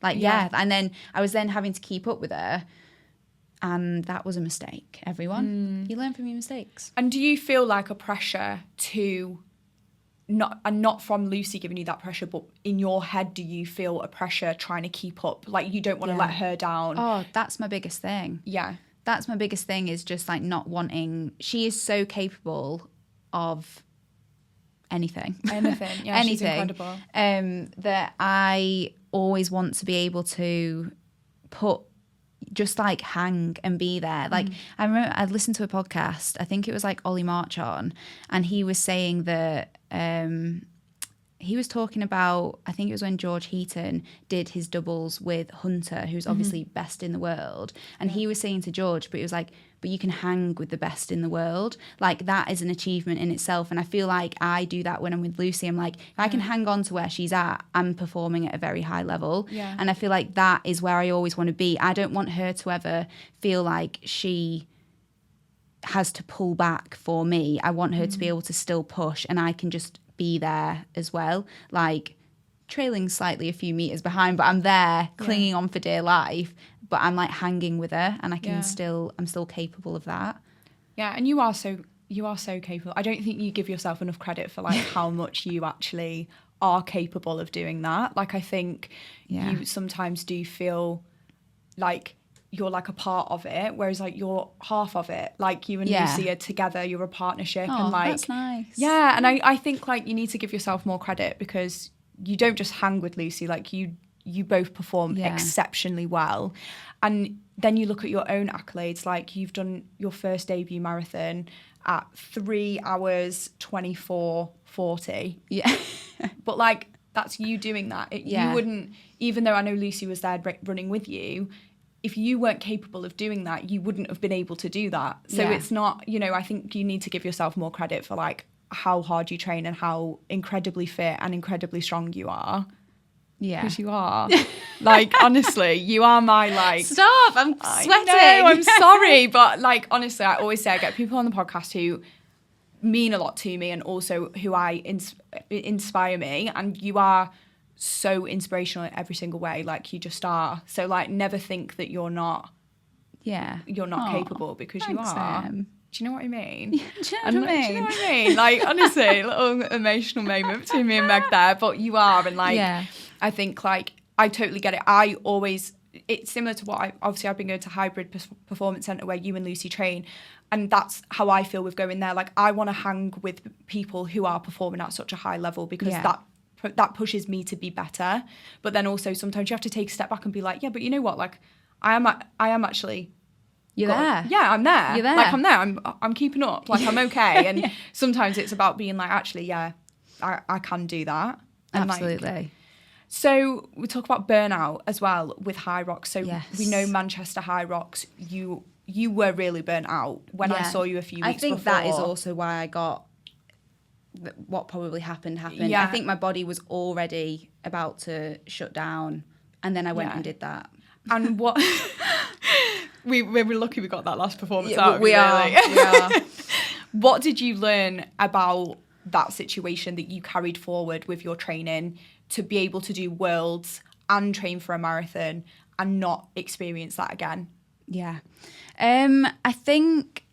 And then I was then having to keep up with her. And that was a mistake, everyone. You learn from your mistakes. And do you feel like a pressure to... not from Lucy giving you that pressure, but in your head, do you feel a pressure trying to keep up? Like you don't want to let her down? Oh, that's my biggest thing. Yeah. That's my biggest thing, is just like not wanting... She is so capable of anything. Anything, yeah, she's incredible. That I always want to be able to just like hang and be there. Like I remember I listened to a podcast, I think it was like Ollie March on, and he was saying that he was talking about, I think it was when George Heaton did his doubles with Hunter, who's obviously best in the world. And he was saying to George, but he was like, but you can hang with the best in the world. Like that is an achievement in itself. And I feel like I do that when I'm with Lucy. I'm like, if I can hang on to where she's at, I'm performing at a very high level. Yeah. And I feel like that is where I always want to be. I don't want her to ever feel like she has to pull back for me. I want her to be able to still push, and I can just be there as well, like trailing slightly a few meters behind, but I'm there clinging on for dear life, but I'm like hanging with her, and I can I'm still capable of that. Yeah. And you are so capable. I don't think you give yourself enough credit for like how much you actually are capable of doing that. Like I think you sometimes do feel like you're like a part of it, whereas like you're half of it. Like you and Lucy are together, you're a partnership. Oh, and like that's nice. Yeah, and I think like you need to give yourself more credit, because you don't just hang with Lucy, like you both perform exceptionally well. And then you look at your own accolades, like you've done your first debut marathon at 3 hours 24:40. Yeah. But like that's you doing that. You wouldn't, even though I know Lucy was there running with you, if you weren't capable of doing that, you wouldn't have been able to do that. So it's not, I think you need to give yourself more credit for like how hard you train and how incredibly fit and incredibly strong you are. Yeah. Because you are. Like, honestly, you are my like... Stop, I'm sweating. No, I'm sorry. But like, honestly, I always say I get people on the podcast who mean a lot to me and also who inspire me. And you are so inspirational in every single way, like you just are. So like never think that you're not capable, because you are. Do you know what I mean? Do you know what I mean? Do you know what I mean? Like, honestly, a little emotional moment between me and Meg there, but you are. And like, I think like, I totally get it. It's similar to what I've been going to Hybrid Performance Centre where you and Lucy train. And that's how I feel with going there. Like, I want to hang with people who are performing at such a high level because that pushes me to be better. But then also sometimes you have to take a step back and be like, yeah, but you know what? Like, I am actually... You're there. Yeah, I'm there. You're there. Like, I'm there. I'm keeping up. Like, I'm okay. And sometimes it's about being like, actually, yeah, I can do that. And absolutely. Like, so we talk about burnout as well with HYROX. So we know Manchester HYROX, you were really burnt out when I saw you a few weeks before. I think that is also why I got what probably happened. Yeah. I think my body was already about to shut down, and then I went and did that. And what... we were lucky we got that last performance out. We are. What did you learn about that situation that you carried forward with your training to be able to do worlds and train for a marathon and not experience that again? Yeah. I think,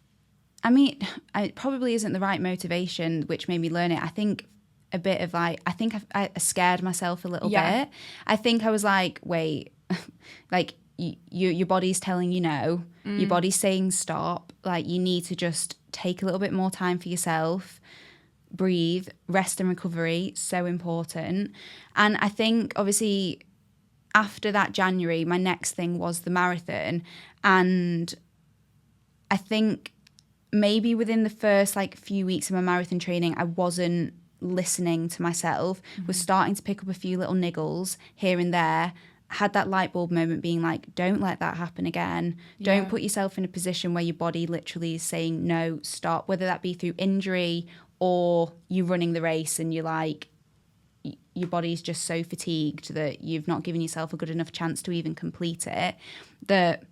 it probably isn't the right motivation which made me learn it. I think a bit of like, I scared myself a little bit. I think I was like, wait, like your body's telling you no, your body's saying stop. Like, you need to just take a little bit more time for yourself, breathe, rest and recovery, so important. And I think obviously after that January, my next thing was the marathon. And I think maybe within the first like few weeks of my marathon training, I wasn't listening to myself, was starting to pick up a few little niggles here and there, had that light bulb moment being like, don't let that happen again. Don't put yourself in a position where your body literally is saying, no, stop, whether that be through injury or you running the race and you're like, your body's just so fatigued that you've not given yourself a good enough chance to even complete it, that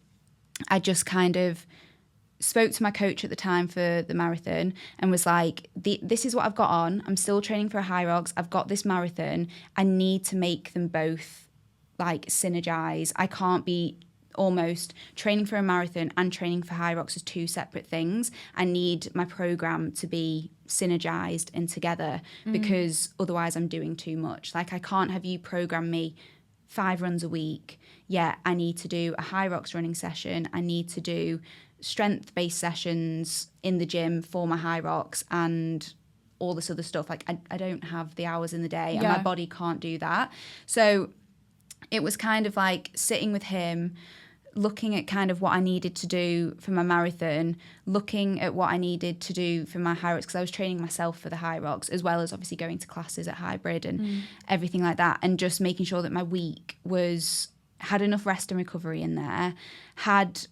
I just kind of spoke to my coach at the time for the marathon and was like, this is what I've got on. I'm still training for a HYROX. I've got this marathon. I need to make them both like synergize. I can't be almost training for a marathon and training for HYROX as two separate things. I need my program to be synergized and together because otherwise I'm doing too much. Like, I can't have you program me 5 runs a week. Yeah, I need to do a HYROX running session. I need to do strength-based sessions in the gym for my HYROX and all this other stuff. Like, I don't have the hours in the day and my body can't do that. So it was kind of like sitting with him, looking at kind of what I needed to do for my marathon, looking at what I needed to do for my HYROX, because I was training myself for the HYROX, as well as obviously going to classes at Hybrid and everything like that, and just making sure that my week had enough rest and recovery in there, had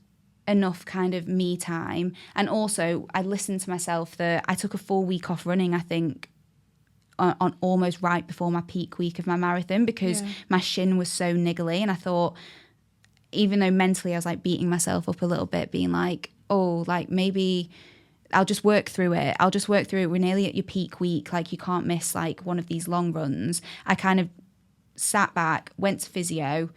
enough kind of me time. And also I listened to myself that I took a full week off running, I think, on almost right before my peak week of my marathon, because my shin was so niggly. And I thought, even though mentally I was like beating myself up a little bit, being like, oh, like maybe I'll just work through it. We're nearly at your peak week. Like, you can't miss like one of these long runs. I kind of sat back, went to physio,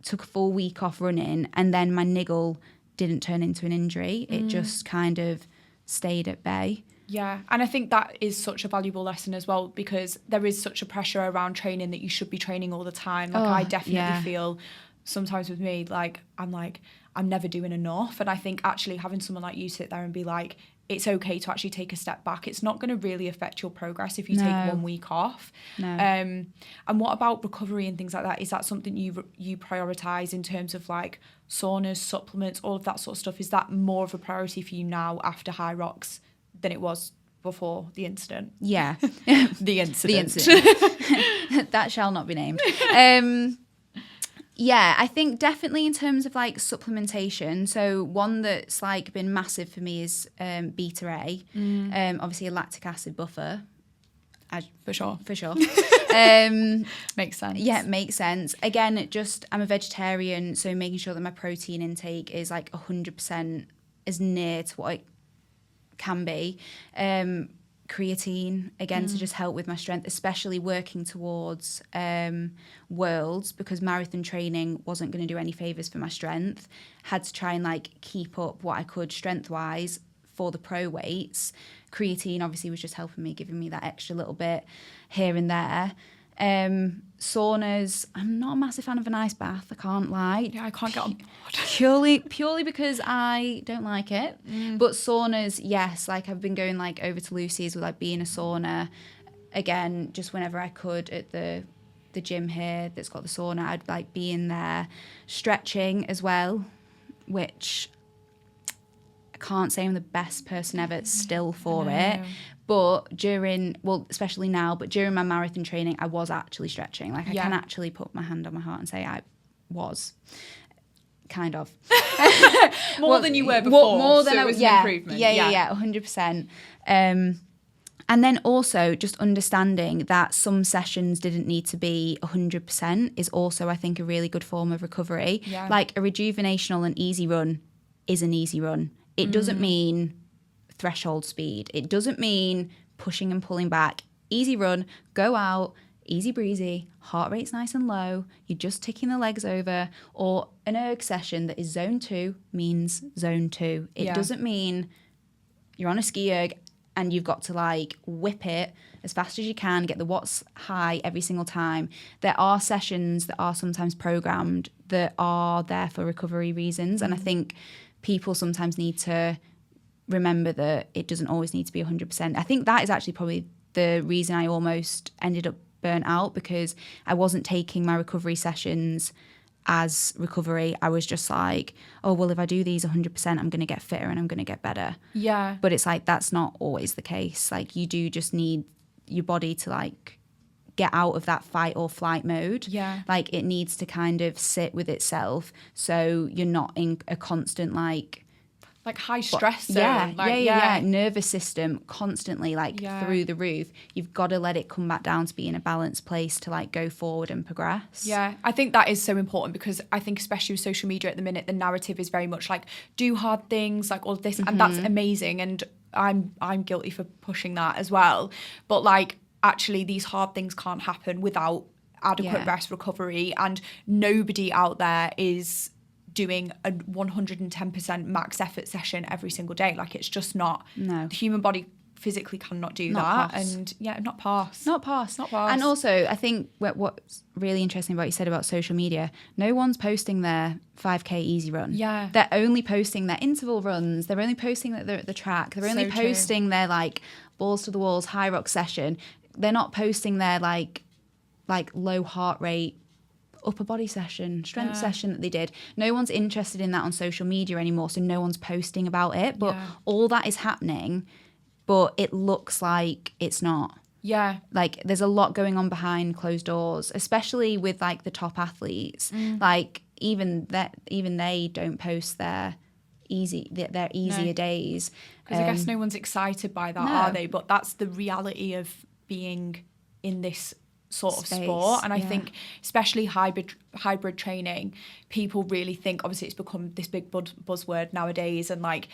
took a full week off running, and then my niggle didn't turn into an injury. It just kind of stayed at bay. Yeah, and I think that is such a valuable lesson as well, because there is such a pressure around training that you should be training all the time. Like, I definitely feel sometimes with me, like, I'm never doing enough. And I think actually having someone like you sit there and be like, it's okay to actually take a step back. It's not going to really affect your progress if you take 1 week off. No. And what about recovery and things like that? Is that something you prioritise in terms of like saunas, supplements, all of that sort of stuff? Is that more of a priority for you now after HYROX than it was before the incident? Yeah. The incident. That shall not be named. Yeah, I think definitely in terms of like supplementation. So one that's like been massive for me is beta A, obviously a lactic acid buffer. For sure. Makes sense. Yeah, it makes sense. Again, I'm a vegetarian, so making sure that my protein intake is like 100% as near to what it can be. Creatine, again, to just help with my strength, especially working towards worlds, because marathon training wasn't going to do any favours for my strength. Had to try and like keep up what I could strength-wise for the pro weights. Creatine obviously was just helping me, giving me that extra little bit here and there. Saunas, I'm not a massive fan of an ice bath, I can't lie. Yeah, I can't get on board. Purely because I don't like it. But saunas, yes, like I've been going like over to Lucy's with like being a sauna. Again, just whenever I could at the gym here that's got the sauna, I'd like be in there. Stretching as well, which I can't say I'm the best person ever still for it. But especially now, but during my marathon training, I was actually stretching. Like I can actually put my hand on my heart and say I was. Kind of. More than you were before. More than so it was an improvement. Yeah, 100%. And then also just understanding that some sessions didn't need to be 100% is also, I think, a really good form of recovery. Yeah. Like a rejuvenational and easy run is an easy run. It doesn't mean threshold speed. It doesn't mean pushing and pulling back. Easy run, go out, easy breezy, heart rate's nice and low, you're just ticking the legs over. Or an erg session that is zone 2 means zone 2. It doesn't mean you're on a ski erg and you've got to like whip it as fast as you can, get the watts high every single time. There are sessions that are sometimes programmed that are there for recovery reasons. And I think people sometimes need to remember that it doesn't always need to be 100%. I think that is actually probably the reason I almost ended up burnt out, because I wasn't taking my recovery sessions as recovery. I was just like, oh, well, if I do these 100%, I'm going to get fitter and I'm going to get better. Yeah. But it's like, that's not always the case. Like you do just need your body to like get out of that fight or flight mode. Yeah. Like it needs to kind of sit with itself. So you're not in a constant like high stress zone. Yeah. Nervous system constantly through the roof. You've got to let it come back down to be in a balanced place to like go forward and progress. Yeah, I think that is so important, because I think especially with social media at the minute, the narrative is very much like do hard things, like all of this, and that's amazing. And I'm guilty for pushing that as well. But like actually these hard things can't happen without adequate rest, recovery, and nobody out there is doing a 110% max effort session every single day. Like it's just not. No. The human body physically cannot do that. Pass. And not pass. And also I think what's really interesting about what you said about social media, no one's posting their 5k easy run. Yeah. They're only posting their interval runs. They're only posting that they're at the track. They're only posting their like balls to the walls HYROX session. They're not posting their like low heart rate upper body session, strength session that they did. No one's interested in that on social media anymore, so no one's posting about it. But all that is happening, but it looks like it's not. Yeah. Like there's a lot going on behind closed doors, especially with like the top athletes. Like even they don't post their easier days. Because I guess no one's excited by that, are they? But that's the reality of being in this sort of sport. And I think especially hybrid training, people really think, obviously it's become this big buzzword nowadays, and like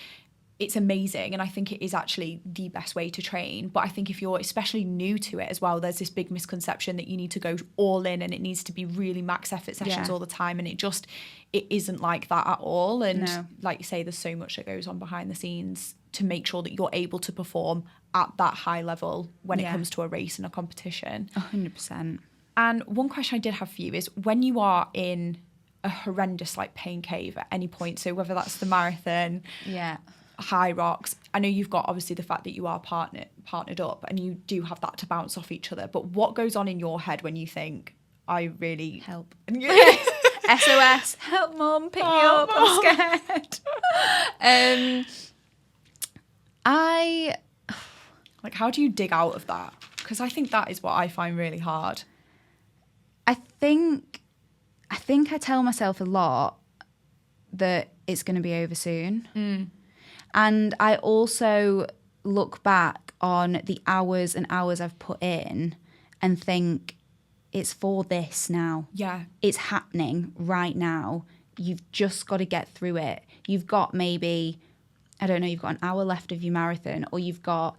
it's amazing, and I think it is actually the best way to train. But I think if you're especially new to it as well, there's this big misconception that you need to go all in and it needs to be really max effort sessions all the time, and it isn't like that at all. And like you say, there's so much that goes on behind the scenes to make sure that you're able to perform at that high level when it comes to a race and a competition. 100%. And one question I did have for you is, when you are in a horrendous like pain cave at any point, so whether that's the marathon, HYROX, I know you've got obviously the fact that you are partnered up and you do have that to bounce off each other, but what goes on in your head when you think, I really help? SOS, help mum, pick me up, I'm scared. Like, how do you dig out of that? Because I think that is what I find really hard. I think I tell myself a lot that it's going to be over soon. And I also look back on the hours and hours I've put in and think, it's for this now. Yeah. It's happening right now. You've just got to get through it. You've got maybe, I don't know, you've got an hour left of your marathon, or you've got,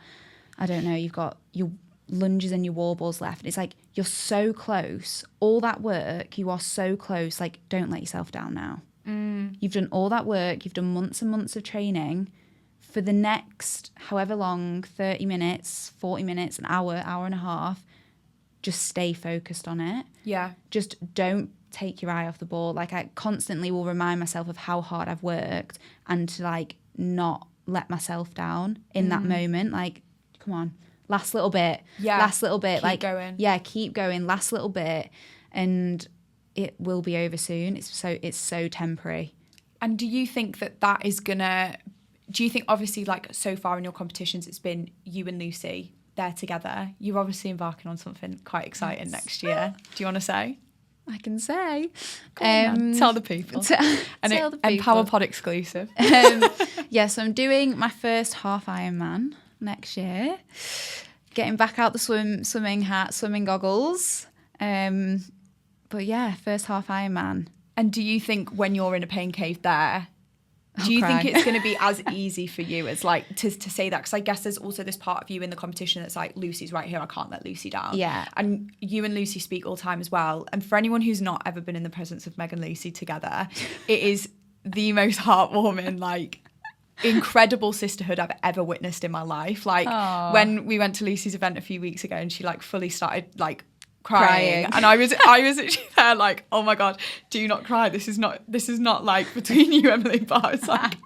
I don't know, you've got your lunges and your wall balls left. It's like, you're so close. All that work, you are so close. Like, don't let yourself down now. You've done all that work. You've done months and months of training. for the next however long, 30 minutes, 40 minutes, an hour, hour and a half, just stay focused on it. Yeah. Just don't take your eye off the ball. Like, I constantly will remind myself of how hard I've worked and to, like, not let myself down in that moment. Like, come on, last little bit. Yeah. Last little bit. Keep going. Yeah, keep going. Last little bit. And it will be over soon. It's so temporary. And do you think that is gonna, do you think, obviously, like, so far in your competitions, it's been you and Lucy, they're together. You're obviously embarking on something quite exciting next year. Do you want to say? I can say. Tell the people. Tell the people. empowerPOD exclusive. So I'm doing my first half Ironman next year. Getting back out the swimming hat, swimming goggles. But yeah, first half Ironman. And do you think when you're in a pain cave there, I'll do you cry. think it's going to be as easy for you as, like, to say that? Because I guess there's also this part of you in the competition that's like, Lucy's right here, I can't let Lucy down. Yeah. And you and Lucy speak all the time as well. And for anyone who's not ever been in the presence of Meg and Lucy together, it is the most heartwarming, like, incredible sisterhood I've ever witnessed in my life. Like, when we went to Lucy's event a few weeks ago and she, like, fully started, like, crying. And I was actually there like, oh my God, do not cry. This is not like between you, Emily, but I was like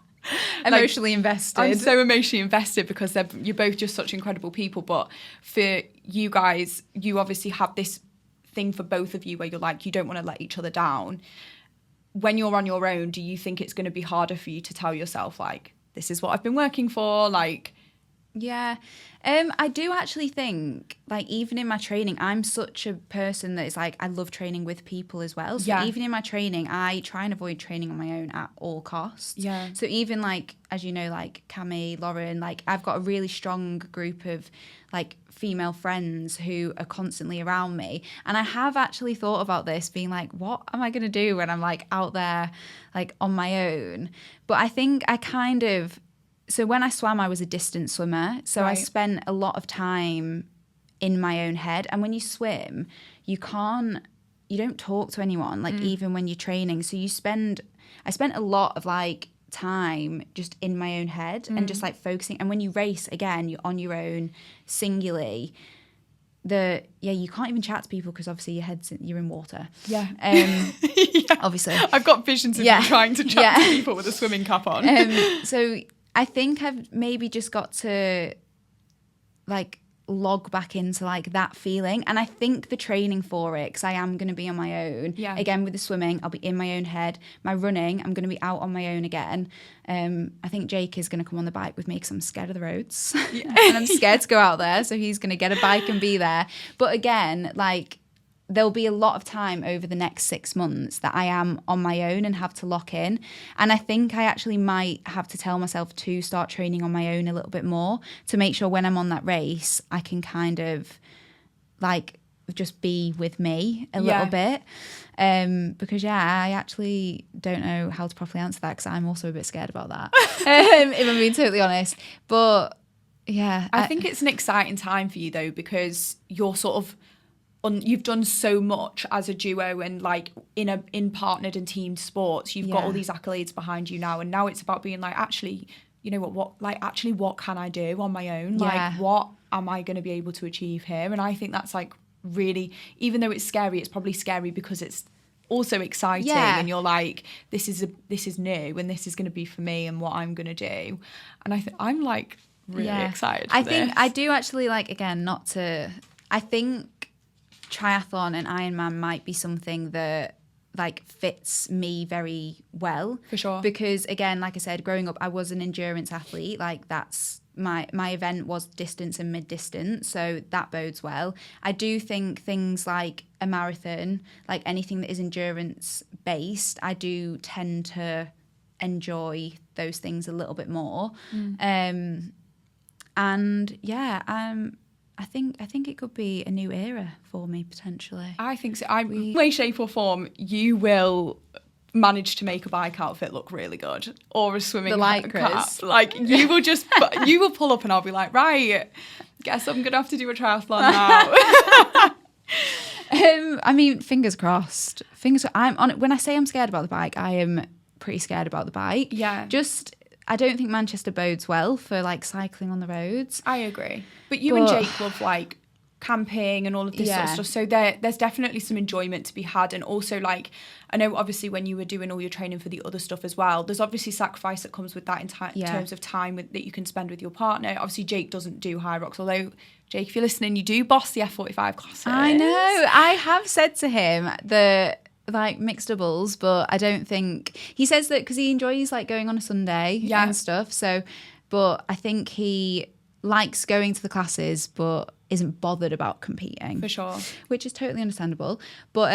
emotionally invested. I'm so emotionally invested because you're both just such incredible people. But for you guys, you obviously have this thing for both of you where you're like, you don't want to let each other down. When you're on your own, do you think it's going to be harder for you to tell yourself, like, this is what I've been working for? Like, yeah. I do actually think, like, even in my training, I'm such a person that is like, I love training with people as well. So even in my training, I try and avoid training on my own at all costs. Yeah. So even, like, as you know, like Cami, Lauren, like, I've got a really strong group of, like, female friends who are constantly around me. And I have actually thought about this, being like, what am I going to do when I'm, like, out there, like, on my own? But I think I kind of... So when I swam, I was a distance swimmer. So I spent a lot of time in my own head. And when you swim, you don't talk to anyone, like, even when you're training. So I spent a lot of, like, time just in my own head and just, like, focusing. And when you race, again, you're on your own, singularly. You can't even chat to people because obviously you're in water. Yeah. Obviously. I've got visions of you trying to chat to people with a swimming cap on. So I think I've maybe just got to, like, log back into, like, that feeling. And I think the training for it, because I am going to be on my own. Yeah. Again, with the swimming, I'll be in my own head. My running, I'm going to be out on my own again. I think Jake is going to come on the bike with me because I'm scared of the roads. And I'm scared to go out there. So he's going to get a bike and be there. But again, like, there'll be a lot of time over the next 6 months that I am on my own and have to lock in. And I think I actually might have to tell myself to start training on my own a little bit more to make sure when I'm on that race, I can kind of, like, just be with me a little bit. Because, I actually don't know how to properly answer that because I'm also a bit scared about that, if I'm being totally honest. But, yeah. I think it's an exciting time for you, though, because you're sort of... you've done so much as a duo and, like, in partnered and teamed sports. You've got all these accolades behind you now, and now it's about being like, actually, you know what can I do on my own? Like, what am I going to be able to achieve here? And I think that's, like, really, even though it's scary, it's probably scary because it's also exciting, and you're like, this is new, and this is going to be for me and what I'm going to do. And I'm, like, really excited for this. I do actually, like, again, I think triathlon and Ironman might be something that, like, fits me very well. For sure. Because, again, like I said, growing up, I was an endurance athlete. Like, that's my event was distance and mid-distance, so that bodes well. I do think things like a marathon, like anything that is endurance-based, I do tend to enjoy those things a little bit more. I think it could be a new era for me, potentially. I think so. In way, shape or form, you will manage to make a bike outfit look really good, or a swimming cap. Like, you will just, you will pull up and I'll be like, right, guess I'm going to have to do a triathlon now. I mean, fingers crossed. When I say I'm scared about the bike, I am pretty scared about the bike. Yeah. I don't think Manchester bodes well for like cycling on the roads. I agree. But you and Jake love like camping and all of this sort of stuff. So there's definitely some enjoyment to be had. And also like, I know obviously when you were doing all your training for the other stuff as well, there's obviously sacrifice that comes with that in terms of time that you can spend with your partner. Obviously Jake doesn't do HYROX, although Jake, if you're listening, you do boss the F45 classes. I know. I have said to him that like mixed doubles, but I don't think he says that because he enjoys like going on a Sunday and stuff. So, but I think he likes going to the classes, but isn't bothered about competing. For sure. Which is totally understandable. But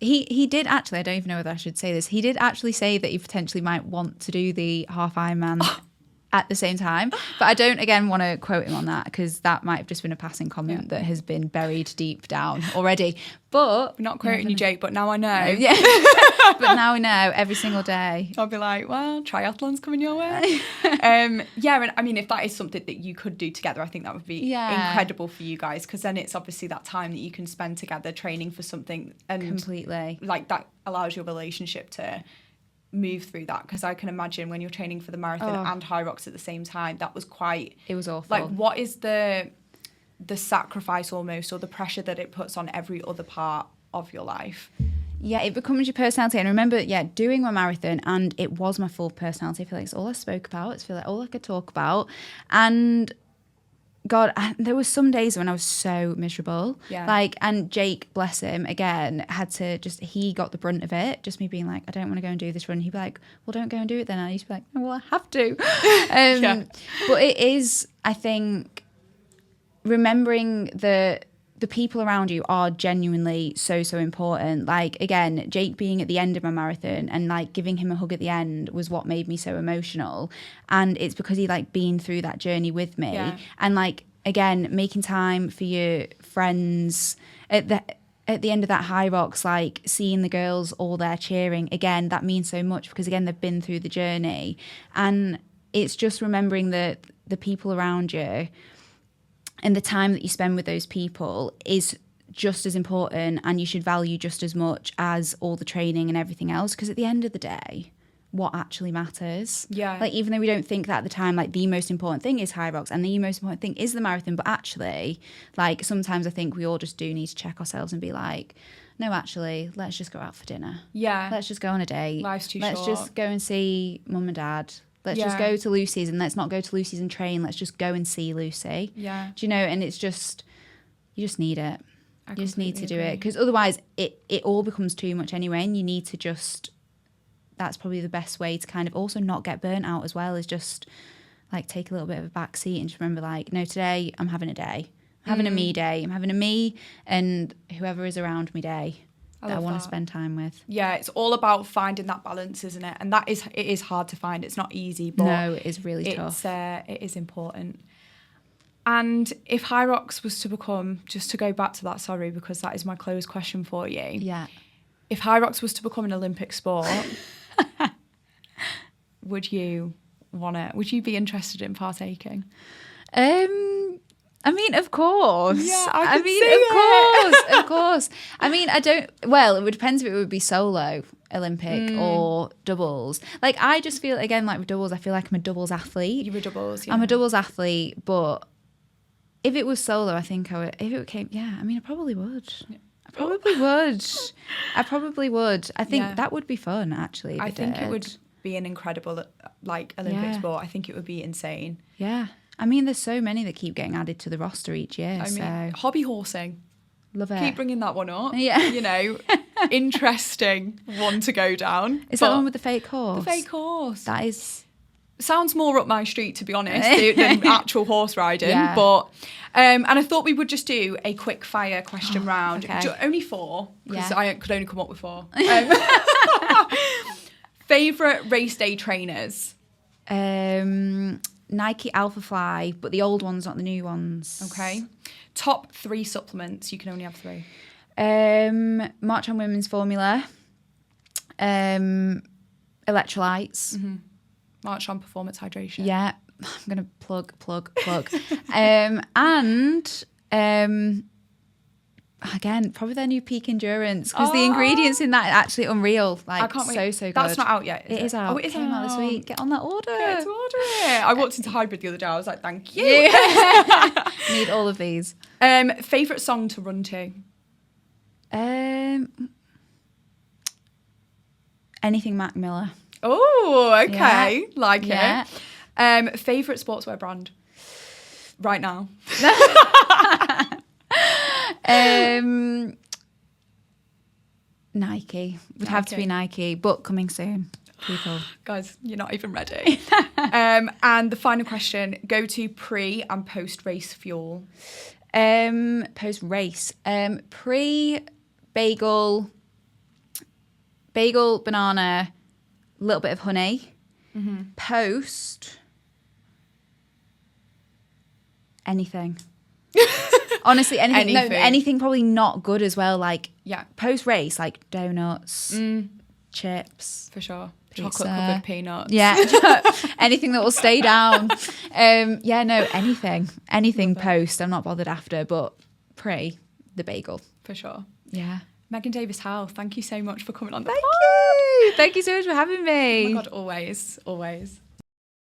he did actually, I don't even know whether I should say this, he did actually say that he potentially might want to do the half Ironman at the same time. But I don't, again, want to quote him on that because that might have just been a passing comment that has been buried deep down already. But we're not quoting you, Jake, but now I know. Yeah. But now we know every single day. I'll be like, well, triathlon's coming your way. And I mean, if that is something that you could do together, I think that would be incredible for you guys, because then it's obviously that time that you can spend together training for something, and completely like that allows your relationship to move through that. Because I can imagine when you're training for the marathon and HYROX at the same time, that was it was awful. Like, what is the sacrifice almost, or the pressure that it puts on every other part of your life? Yeah, it becomes your personality. And I remember, doing my marathon, and it was my full personality. I feel like it's all I spoke about. It's all I could talk about. And God, there was some days when I was so miserable. Yeah. Like, and Jake, bless him, again, he got the brunt of it. Just me being like, I don't want to go and do this run. He'd be like, well, don't go and do it then. And I used to be like, oh, well, I have to. But it is, I think, remembering the people around you are genuinely so, so important. Like, again, Jake being at the end of my marathon and like giving him a hug at the end was what made me so emotional. And it's because he like been through that journey with me. Yeah. And like, again, making time for your friends at the end of that HYROX, like seeing the girls all there cheering, again, that means so much because again, they've been through the journey. And it's just remembering the people around you. And the time that you spend with those people is just as important, and you should value just as much as all the training and everything else. Because at the end of the day, what actually matters? Yeah. Like, even though we don't think that at the time, like the most important thing is HYROX and the most important thing is the marathon, but actually, like sometimes I think we all just do need to check ourselves and be like, no, actually, let's just go out for dinner. Yeah. Let's just go on a date. Life's too short. Let's just go and see mum and dad. Let's just go to Lucy's, and let's not go to Lucy's and train. Let's just go and see Lucy. Yeah. Do you know? And it's just, you just need it. You just need to do it. Because otherwise it all becomes too much anyway. And you need to just, that's probably the best way to kind of also not get burnt out as well, is just like take a little bit of a back seat and just remember like, no, today I'm having a day. I'm having a me day. I'm having a me and whoever is around me day. That I want to spend time with. Yeah, it's all about finding that balance, isn't it? And it is hard to find. It's not easy, but no, it is really tough. It is important. And if HYROX was to become, just to go back to that, sorry, because that is my closed question for you. Yeah. If HYROX was to become an Olympic sport, would you be interested in partaking? I mean, of course. Yeah, of course. I mean, it would depend if it would be solo Olympic or doubles. Like, I just feel, again, like with doubles, I feel like I'm a doubles athlete. You're a doubles, yeah. I'm a doubles athlete, but if it was solo, I think I would, if it came, I mean, I probably would. Yeah. I probably would. I think that would be fun, actually. I think it would be an incredible, like, Olympic sport. I think it would be insane. Yeah. I mean, there's so many that keep getting added to the roster each year. I mean, hobby horsing. Love it. Keep bringing that one up. Yeah. You know, interesting one to go down. Is that one with the fake horse? The fake horse. That is... Sounds more up my street, to be honest, than actual horse riding. Yeah. But, and I thought we would just do a quick fire question round. Okay. Only 4, because I could only come up with 4. Favourite race day trainers? Nike Alpha Fly, but the old ones, not the new ones. Okay. Top 3 supplements. You can only have 3. March on Women's Formula. Electrolytes. Mm-hmm. March on Performance Hydration. Yeah. I'm going to plug. And Again, probably their new peak endurance, because the ingredients in that are actually unreal. Like, I can't wait. so good. That's not out yet, is It is out. Oh, it is Came out this week. Get on that order. Get to order it. I walked into Hybrid the other day. I was like, thank you. Need all of these. Favourite song to run to? Anything Mac Miller. Oh, okay. Yeah. Like Yeah. it. Favourite sportswear brand? Right now. Nike. Would have to be Nike, but coming soon, people. Guys, you're not even ready. And the final question, go to pre and post race fuel. Post race. Pre bagel, banana, a little bit of honey. Mm-hmm. Post anything. Honestly, anything. No, anything probably not good as well. Like, post race, like donuts, chips. For sure. Pizza. Chocolate covered peanuts. Yeah. Anything that will stay down. Anything post. I'm not bothered after, but pre, the bagel. For sure. Yeah. Meg and Davis Howe, thank you so much for coming on the pod. Thank you so much for having me. Oh my God, always.